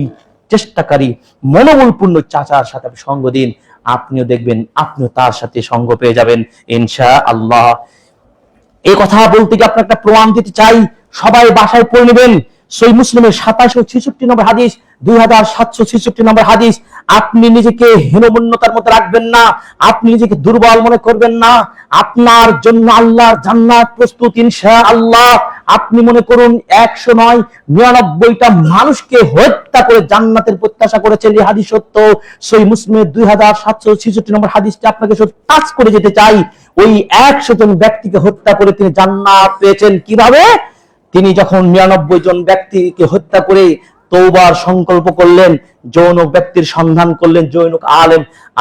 চেষ্টাকারী মনোবলপূর্ণ চাচার সাথে সঙ্গ দিন, আপনিও দেখবেন আপনিও তার সাথে সঙ্গ পেয়ে যাবেন ইনশাআল্লাহ। এই কথা বলতে গিয়ে আপনার একটা প্রমাণ দিতে চাই, সবাই বাসায় পড়ে নেবেন। সহিহ মুসলিমের 2766 নম্বর হাদিস, 2766 নম্বর হাদিস। আপনি নিজেকে হীনমন্যতার মধ্যে রাখবেন না, আপনি নিজেকে দুর্বল মনে করবেন না। আপনার জন্য আল্লাহর জান্নাত প্রস্তুত ইনশাআল্লাহ। আপনি মনে করুন 100 নয় 99টা মানুষকে হত্যা করে জান্নাতের প্রত্যাশা করেছেন, এই হাদিস সত্য। সহিহ মুসলিমের 2766 নম্বর হাদিসটা আপনাকে শুধু টাচ করে যেতে চাই। ওই 100 জন ব্যক্তিকে হত্যা করে তিনি জান্নাত পেয়েছেন কিভাবে? তিনি যখন 99 জন ব্যক্তিকে হত্যা করে তওবার সংকল্প করলেন, যৌন ব্যক্তির সন্ধান করলেন, যৌন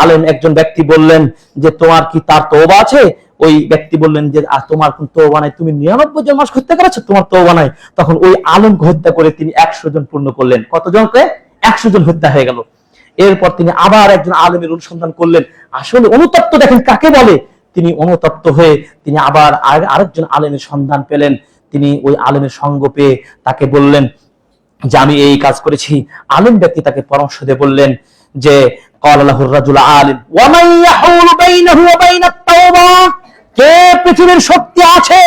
আলেম একজন ব্যক্তি বললেন যে তোমার কি তার তওবা আছে? ওই ব্যক্তি বললেন যে তোমার কোন তওবা নাই, তুমি 99 জন মানুষ হত্যা করেছো, তোমার তওবা নাই। তখন ওই আলেমকে হত্যা করে তিনি 100 জন পূর্ণ করলেন। কতজনকে? 100 জন হত্যা হয়ে গেল। এরপর তিনি আবার একজন আলেমের অনুসন্ধান করলেন। আসলে অনুতপ্ত দেখেন কাকে বলে। তিনি অনুতপ্ত হয়ে তিনি আবার আরেকজন আলেমের সন্ধান পেলেন। তিনি ওই আলেমের সঙ্গ পেয়ে তাকে বললেন যে আমি এই কাজ করেছি। আলেম ব্যক্তি তাকে পরামর্শ দিয়ে বললেন যে ক্বালা লাহুর রাজুল আলিম ওয়া মান ইয়াহুলু বাইনাহু ওয়া বাইনাত তাওবা, কে পৃথিবীর শক্তি আছে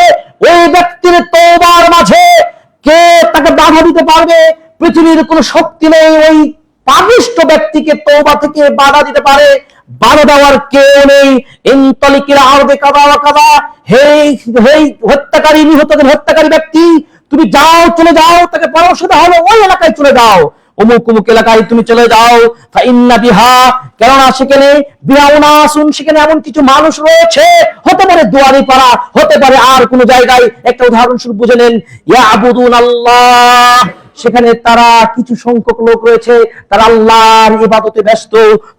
ওই ব্যক্তির তওবার মাঝে, কে তাকে বাধা দিতে পারবে? পৃথিবীর কোনো শক্তি নেই ওই পাপিষ্ঠ ব্যক্তিকে তওবা থেকে বাধা দিতে পারে। বাধা দেওয়ার কেউ নেই। ইনতালিকিল আরদে কাযা ওয়া কাযা, হে হত্যাকারী, নিহতদের হত্যাকারী ব্যক্তি, তুমি যাও, চলে যাও। তাকে পরামর্শ দেওয়া হলো ওই এলাকায় চলে যাও, অমুক অমুক এলাকায় তুমি চলে যাও। ফাইন্না বিহা, কেননা সেখানে বিআউনাসুন, সেখানে এমন কিছু মানুষ রয়েছে, হতে পারে দুয়ারি পাড়া, হতে পারে আর কোন জায়গায়। একটা উদাহরণস্বরূপ বুঝে নেন, ইয়াবুদুন আল্লাহ, সেখানে তারা কিছু সংখ্যক লোক রয়েছে, তারা আল্লাহর ইবাদতে ব্যস্ত।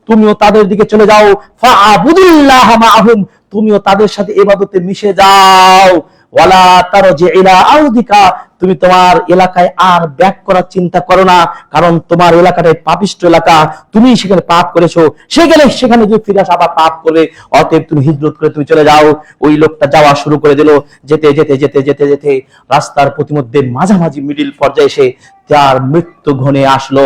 তুমিও তাদের দিকে চলে যাও। ফাআবুদুল্লাহ মাআহুম, তুমিও তাদের সাথে ইবাদতে মিশে যাও। ওয়ালা তারজি ইলা আউদিকা, তুমি তোমার এলাকায় আর ব্যাক করার চিন্তা করো না, কারণ তোমার এলাকাটাই পাপিষ্ঠ এলাকা, তুমি সেখানে পাপ করেছো, সেখানে যদি ফিরে আসা আবার পাপ করবে। অতএব তুমি হিজরত করে তুমি চলে যাও। ওই লোকটা যাওয়া শুরু করে দিল। যেতে যেতে যেতে যেতে যেতে রাস্তার প্রতিমধ্যে মাঝামাঝি মিডিল পর্যায়ে এসে তার মৃত্যু ঘনিয়ে আসলো।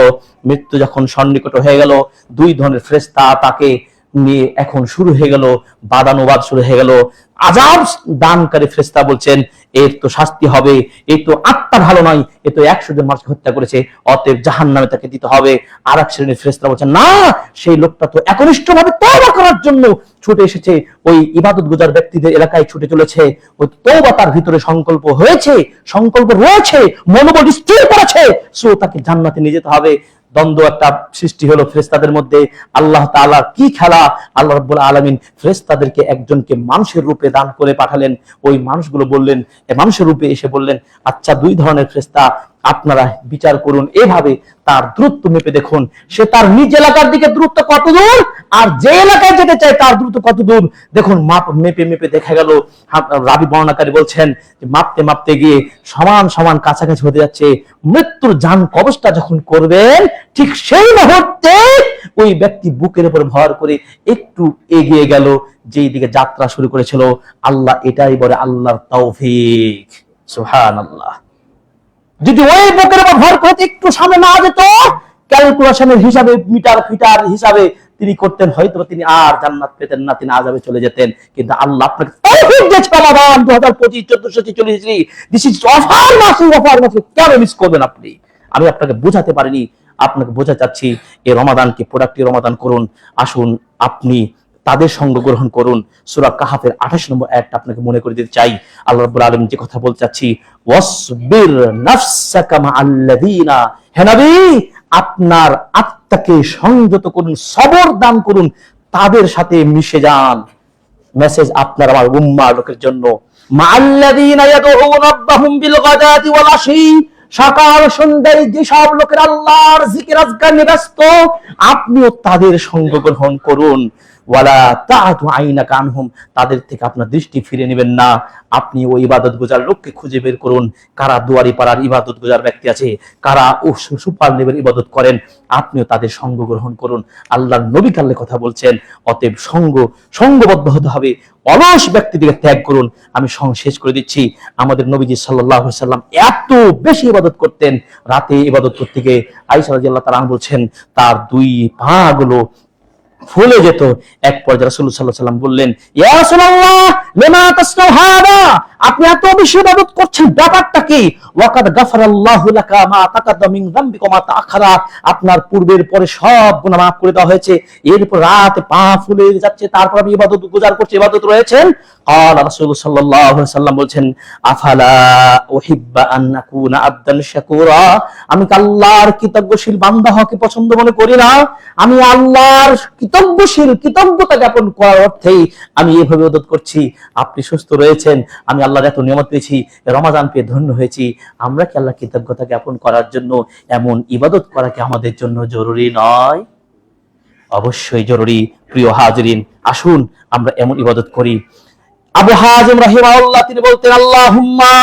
মৃত্যু যখন সন্নিকট হয়ে গেল, 2 ধরনের ফেরেশতা তাকে নিয়ে এখন শুরু হয়ে গেল বাদানুবাদ শুরু হয়ে গেল। আযাব দানকারী ফেরেশতা বলছেন এর তো শাস্তি হবে, এই তো আত্মা ভালো নয়, এ তো 100 জন মানুষকে হত্যা করেছে, অতএব জাহান্নামে তাকে দিতে হবে। আর এক শ্রেণীর ফেরেশতা বলছেন না, সেই লোকটা তো একনিষ্ঠভাবে তওবা করার জন্য ছুটে এসেছে, ওই ইবাদত গুজার ব্যক্তিদের এলাকায় ছুটে চলেছে, ওই তওবা তার ভিতরে সংকল্প হয়েছে, সংকল্প রয়েছে, মনোবল স্থির করেছে, সো তাকে জান্নাতে নিয়ে যেতে হবে। দ্বন্দ্ব একটা সৃষ্টি হলো ফেরেশতাদের মধ্যে। আল্লাহ তাআলা কি খেলা! আল্লাহ রাব্বুল আলামিন ফেরেশতাদেরকে একজনকে মানুষের রূপে দান করে পাঠালেন। ওই মানুষগুলো বললেন, মানুষের রূপে এসে বললেন, আচ্ছা 2 ধরনের ফেরেশতা আপনারা বিচার করুন, এভাবে তার দূরত্ব মেপে দেখুন, সে তার নিজ এলাকার দিকে দূরত্ব কত দূর, আর যে এলাকায় যেতে চায় তার দূরত্ব কত দূর। দেখুন মাপ মেপে মেপে দেখা গেল, রাবি বর্ণনাকারী বলছেন যে মাপতে মাপতে গিয়ে সমান সমান কাছাকাছি হতে যাচ্ছে। মৃত্যুর জান কবজটা যখন করবেন, ঠিক সেই মুহূর্তে ওই ব্যক্তি বুকের উপর ভর করে একটু এগিয়ে গেল, যেই দিকে যাত্রা শুরু করেছিল। আল্লাহ এটাই বলে আল্লাহর তৌফিক, সুবহানাল্লাহ। যদি ওই বুকের উপর ভর করতে একটু সামনে না যেত, ক্যালকুলেশনের হিসাবে, মিটার ফিটার হিসাবে তিনি করতেন, হয়তো তিনি আর জান্নাত পেতেন না, তিনি আযাবে চলে যেতেন। কিন্তু আল্লাহ আপনাকে তৌফিক দিয়েছে। রমাদান 2025 1443, দিস ইজ অফার মাসুল, অফার মাসুল, কেন মিস করবেন আপনি? আমি আপনাকে বোঝাতে পারিনি, আপনাকে বোঝাতে চাচ্ছি। এই রমাদানকে প্রোডাক্টিভ রমাদান করুন। আসুন আপনি তাদের সঙ্গ গ্রহণ করুন। সূরা কাহাফের 28 নম্বর আয়াতটা আপনাকে মনে করে দিতে চাই। আল্লাহ রাব্বুল আলামিন যে কথা বলতে চাচ্ছি, ওয়াসবির নাফসাকা মাআল্লাযিনা, হে নবী আপনার আত্মাকে সংযত করুন, সবর দান করুন, তাদের সাথে মিশে যান। মেসেজ আপনার আমার উম্মাহ লোকের জন্য। মাআল্লাযিনা ইয়াদউনা রাব্বাহুম বিল গাদাতি ওয়াল আশি, সকাল সন্ধ্যায় যেসব লোকের আল্লাহর জিকির আজকার নিয়ে ব্যস্ত, আপনিও তাদের সঙ্গ গ্রহণ করুন। ওয়ালা তা'তু আইনাকা আনহুম, তাদের থেকে আপনার দৃষ্টি ফিরে নেবেন না। আপনি ওই ইবাদত গুজার লোককে খুঁজে বের করুন, কারা দুয়ারি পাড়ার ইবাদত গুজার ব্যক্তি আছে, কারা সুপার লেভেল ইবাদত করেন, আপনিও তাদের সঙ্গ গ্রহণ করুন। আল্লাহর নবী কাল্লে কথা বলছেন, অতএব সঙ্গবদ্ধ হতে হবে, অলস ব্যক্তিদিকে ত্যাগ করুন। আমি শেষ করে দিচ্ছি। আমাদের নবীজি সাল্লাল্লাহু আলাইহি সাল্লাম এত বেশি ইবাদত করতেন, রাতে ইবাদত করতে গিয়ে আয়েশা রাদিয়াল্লাহু তাআলা আনহা বলছেন তার 2 পা গুলো ফুলে যেত। এক পর্যায়ে রাসূলুল্লাহ সাল্লাল্লাহু আলাইহি ওয়াসাল্লাম বললেন, ইয়া রাসূলুল্লাহ লিমা তাসনাউ হাদা, আপনি এত বেশি ইবাদত করছেন, ব্যাপারটা কি? ওয়াকাদ গাফারাল্লাহু লাকা মা তাকাদ্দামা মিন যামবিকা ওয়া মা তাআখারা, আপনার পূর্বের পরে সব গুনাহ মাফ করে দেওয়া হয়েছে। এরপর রাতে পা ফুলে যাচ্ছে, তারপর আপনি ইবাদত গুজার করছেন, ইবাদত রয়েছেন। ক্বালা রাসূলুল্লাহ সাল্লাল্লাহু আলাইহি ওয়াসাল্লাম বলছেন, আফালা উহিব্বা আন নাকুনা আবদান শাকুরা, আমি কি আল্লাহর কৃতজ্ঞশীল বান্দা হওয়াকে পছন্দ মনে করি না? আমি আল্লাহর কৃতজ্ঞতা জ্ঞাপন করার অর্থেই আমি এভাবে ইবাদত করছি। আপনি সুস্থ রয়েছেন, আমি আল্লাহর এত নিয়ামত পেয়েছি, রমাদান পেয়ে ধন্য হয়েছি। আমরা কি আল্লাহ কৃতজ্ঞতা জ্ঞাপন করার জন্য এমন ইবাদত করা কি আমাদের জন্য জরুরি নয়? অবশ্যই জরুরি। প্রিয় হাজিরিন, আসুন আমরা এমন ইবাদত করি। আবু হাজিম রাহিমাহুল্লাহ তিনি বলতেন, আল্লাহুম্মা,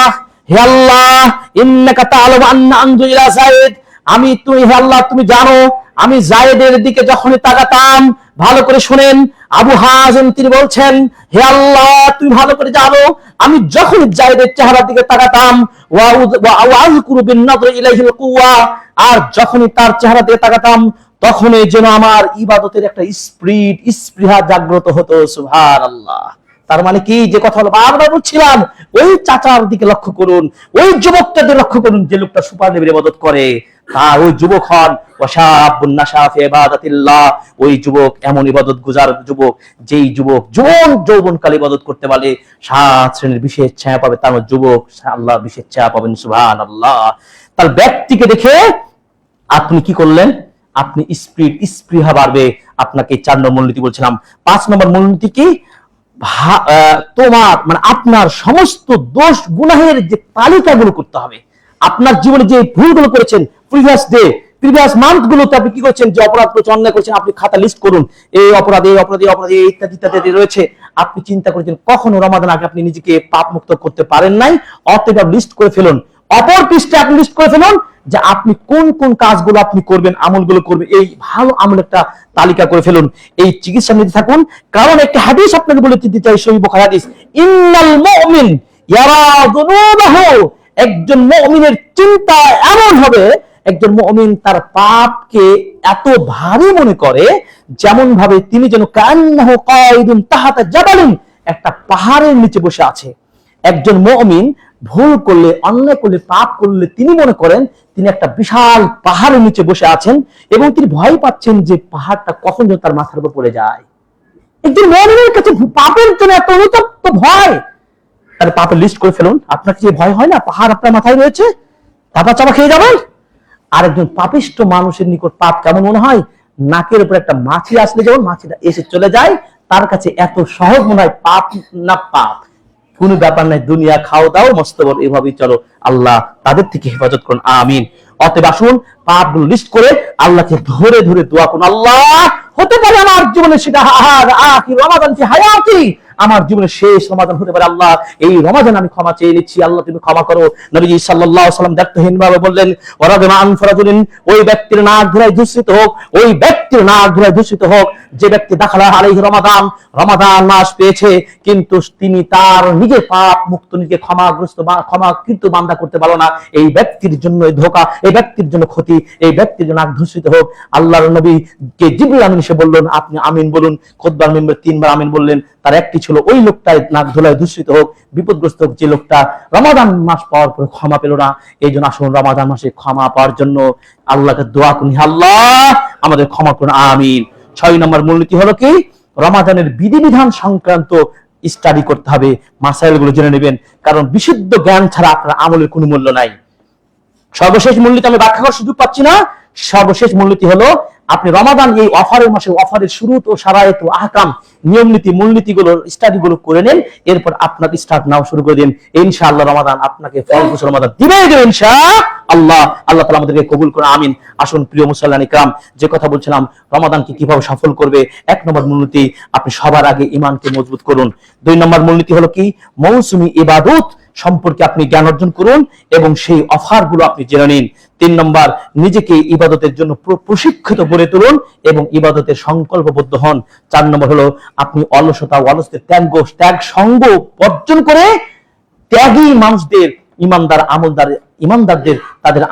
হে আল্লাহ, ইন্নাকা তা'লামু আন্না আনজু ইলা যায়েদ, হে আল্লাহ তুমি জানো আমি যায়েদের দিকে যখনই তাকাতাম, ভালো করে শুনেন, আবু হাজিম তিনি বলছেন, হে আল্লাহ তুমি ভালো করে জানো আমি যখনই যায়েদের চেহারার দিকে তাকাতাম, ওয়া আযকুরু বিন নাযরি ইলাইহিল কুওয়া, আর যখনই তার চেহারা দিকে তাকাতাম তখনই যেন আমার ইবাদতের একটা স্পৃহা জাগ্রত হতো। সুবহানাল্লাহ। তার মানে কি, যে কথা বারবার বলছিলাম, ওই চাচার দিকে লক্ষ্য করুন, ওই যুবকটাকে লক্ষ্য করুন যে লোকটা সুপার লেভেলে ইবাদত করে, তার ওই যুবক হন ওয়াশাবুন নাশা ফি ইবাদাতিল্লাহ, ওই যুবক এমন ইবাদত গুজার যুবক, যেই যুবক যৌবনকালে ইবাদত করতে পারে 7 শ্রেণীর বিশেষ ছায়া পাবে, তার যুবক আল্লাহর বিশেষ ছায়া পাবেন। সুবহানাল্লাহ। তার ব্যক্তিকে দেখে আপনি কি করলেন? আপনি স্পৃহা বাড়বে। আপনাকে 4 নম্বর মূলনীতি বলছিলাম। 5 নম্বর মূলনীতি কি? তোমার মানে আপনার সমস্ত দোষ গুনাহের যে তালিকাগুলো করতে হবে। আপনার জীবনে যে ভুলগুলো করেছেন প্রিভিয়াস মান্থ গুলোতে আপনি কি করছেন, যে অপরাধ করেছেন, অন্যায় করেছেন, আপনি খাতা লিস্ট করুন, এই অপরাধ ইত্যাদি ইত্যাদি রয়েছে। আপনি চিন্তা করেছেন কখনো রমাদান আগে আপনি নিজেকে পাপ মুক্ত করতে পারেন নাই, অতএব লিস্ট করে ফেলুন। অপর পৃষ্ঠে আপনি লিস্ট করে ফেলুন যে আপনি কোন কোন কাজগুলো আপনি করবেন, আমলগুলো করবেন, এই ভালো আমল একটা তালিকা করে ফেলুন। এই চিকিৎসা নিতে থাকুন। কারণ একটা হাদিস আপনাকে বলে দিতে চাই, সহিহ বুখারী হাদিস, ইন্নাল মুমিন ইয়ারা যুনুবাহু, একজন মুমিনের চিন্তা এমন হবে, একজন মুমিন তার পাপকে এত ভারী মনে করে, যেমন ভাবে তিনি যেন কান্নাহু কায়দুন তাহাতা জাবালিন, একটা পাহাড়ের নিচে বসে আছে। একজন মুমিন ভুল করলে, অন্যায় করলে, পাপ করলে তিনি মনে করেন তিনি একটা বিশাল পাহাড়ের নিচে বসে আছেন এবং তিনি ভয় পাচ্ছেন যে পাহাড়টা কখন যেন তার মাথার উপর পড়ে যায়। একজন মুমিনের কাছে পাপের জন্য এত অনুতপ্ত ভয়, তার পাপের লিস্ট করে ফেলুন। আপনার কি ভয় হয় না পাহাড় আপনার মাথায় রয়েছে, চাপা চাপা খেয়ে যাবেন? আর একজন পাপিষ্ট মানুষের নিকট পাপ কেমন মনে হয়? নাকের উপর একটা মাছি আসলে যেমন মাছিটা এসে চলে যায়, তার কাছে এত সহজ মনে হয় পাপ না পাপ কোনো ব্যাপার নাই, দুনিয়া খাও দাও মস্ত বড়, এভাবেই চলো। আল্লাহ তাদের থেকে হেফাজত করুন, আমিন। অতএব আসুন পাপগুলো লিস্ট করে আল্লাহকে ধরে ধরে দোয়া করুন। আল্লাহ, হতে পারে আমার জীবনে সেটা আখির রমাদান ফি হায়াতি, আমার জীবনের শেষ রমাদান হতে পারে। আল্লাহ, এই রমাদান আমি ক্ষমা চেয়ে নিচ্ছি, আল্লাহ তুমি ক্ষমা করো। নবীজি সাল্লাল্লাহু আলাইহি ওয়াসাল্লাম দায়িত্বহীন ভাবে বললেন, ওয়ারাদমা আনফরাজুলিন, ওই ব্যক্তির নাক ধুলায় দূষিত হোক, ওই ব্যক্তির নাক ধুলায় দূষিত হোক যে ব্যক্তি দাখালা আলাইহি রমাদান, রমাদান মাস পেয়েছে কিন্তু তিনি তার নিজের পাপ মুক্ত, নিজে ক্ষমাগ্রস্ত বা ক্ষমাকৃত বান্দা করতে পারলো না, এই ব্যক্তির জন্য ধোঁকা, এই ব্যক্তির জন্য ক্ষতি, এই ব্যক্তির জন্য নাক দূষিত হোক। আল্লাহর নবীকে জিবরিল আমিন এসে বললেন আপনি আমিন বলুন, খুতবার মিম্বরে 3 বার আমিন বললেন। তার একটি ছিল ওই লোকটাই নাক ধুলায় দূষিত হোক, বিপদগ্রস্ত হোক যে লোকটা রমাদান মাস পাওয়ার পর ক্ষমা পেল না। এই জন্য আসুন রমাদান মাসে ক্ষমা পাওয়ার জন্য আল্লাহকে দোয়া করুন, আল্লাহ আমাদের ক্ষমা করুন, আমিন। 6 নম্বর মূলনীতি হলো কি? রমাদানের বিধিবিধান সংক্রান্ত স্টাডি করতে হবে, মাসাইল গুলো জেনে নেবেন, কারণ বিশুদ্ধ জ্ঞান ছাড়া আপনার আমলের কোনো মূল্য নাই। সর্বশেষ মূলনীতি আমি ব্যাখ্যা করার সুযোগ পাচ্ছি না। সর্বশেষ মূলনীতি হলো আপনি রমাদান এই অফারের মাসে অফারের শুরুত ও শারায়েত ও আহকাম, নিয়ম নীতি, মূলনীতিগুলো স্টাডি গুলো করে নেন, এরপর আপনার স্টার্ট নাও শুরু করে দিন। ইনশাআল্লাহ রমাদান আপনাকে ফলপ্রসূ রমাদান দিবে ইনশাআল্লাহ। আল্লাহ তাআলা আমাদেরকে কবুল করুন, আমিন। আসুন প্রিয় মুসল্লিয়ান ইকরাম, যে কথা বলছিলাম রমাদানকে কিভাবে সফল করবে, 1 নম্বর মূলনীতি আপনি সবার আগে ঈমানকে মজবুত করুন। 2 নম্বর মূলনীতি হলো কি? মৌসুমী ইবাদত সম্পর্কে আপনি জ্ঞান অর্জন করুন এবং সেই অফার গুলো আপনি জেনে নিন। 3 নম্বর, নিজেকে ইবাদতের জন্য প্রশিক্ষিত করে তুলুন এবং ইবাদতের সংকল্পবদ্ধ হন। 4 নম্বর হলো আপনি অলসতা, অলসদের ত্যাগ সঙ্গ বর্জন করে ত্যাগী মানুষদের, ইমানদারদের তাদের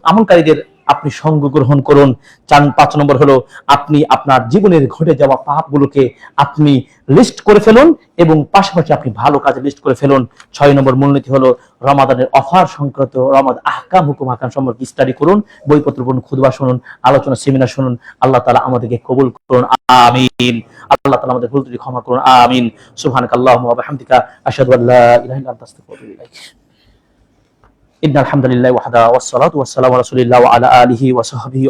আমলকারীদের আপনি সঙ্গ গ্রহণ করুন। 5 নম্বর হলো আপনি আপনার জীবনের ঘটে যাওয়া পাপগুলোকে আপনি লিস্ট করে ফেলুন এবং পাশাপাশি আপনি ভালো কাজে লিস্ট করে ফেলুন। 6 নম্বর মূলনীতি হলো রমাদানের অফার সংক্রান্ত রমাদান আহকাম, হুকুম আহকাম সম্পর্কে স্টাডি করুন, বইপত্র পড়ুন, খুতবা শুনুন, আলোচনা সেমিনার শুনুন। আল্লাহ তাআলা আমাদেরকে কবুল করুন, আমিন। আল্লাহ তাআলা আমাদের ভুল ত্রুটি ক্ষমা করুন, আমিন। সুবহানাকাল্লাহুম্মা ওয়া বিহামদিকা আশহাদু আল্লা ইলাহা ইল্লা আনতা আস্তাগফিরুকা ওয়া আতুবু ইলাইক। ইন্নাল হামদালিল্লাহি ওয়াহদা ওয়াস সালাতু ওয়াস সালামু আলা রাসূলিল্লাহি ওয়া আলা আলিহি ওয়া সাহবিহি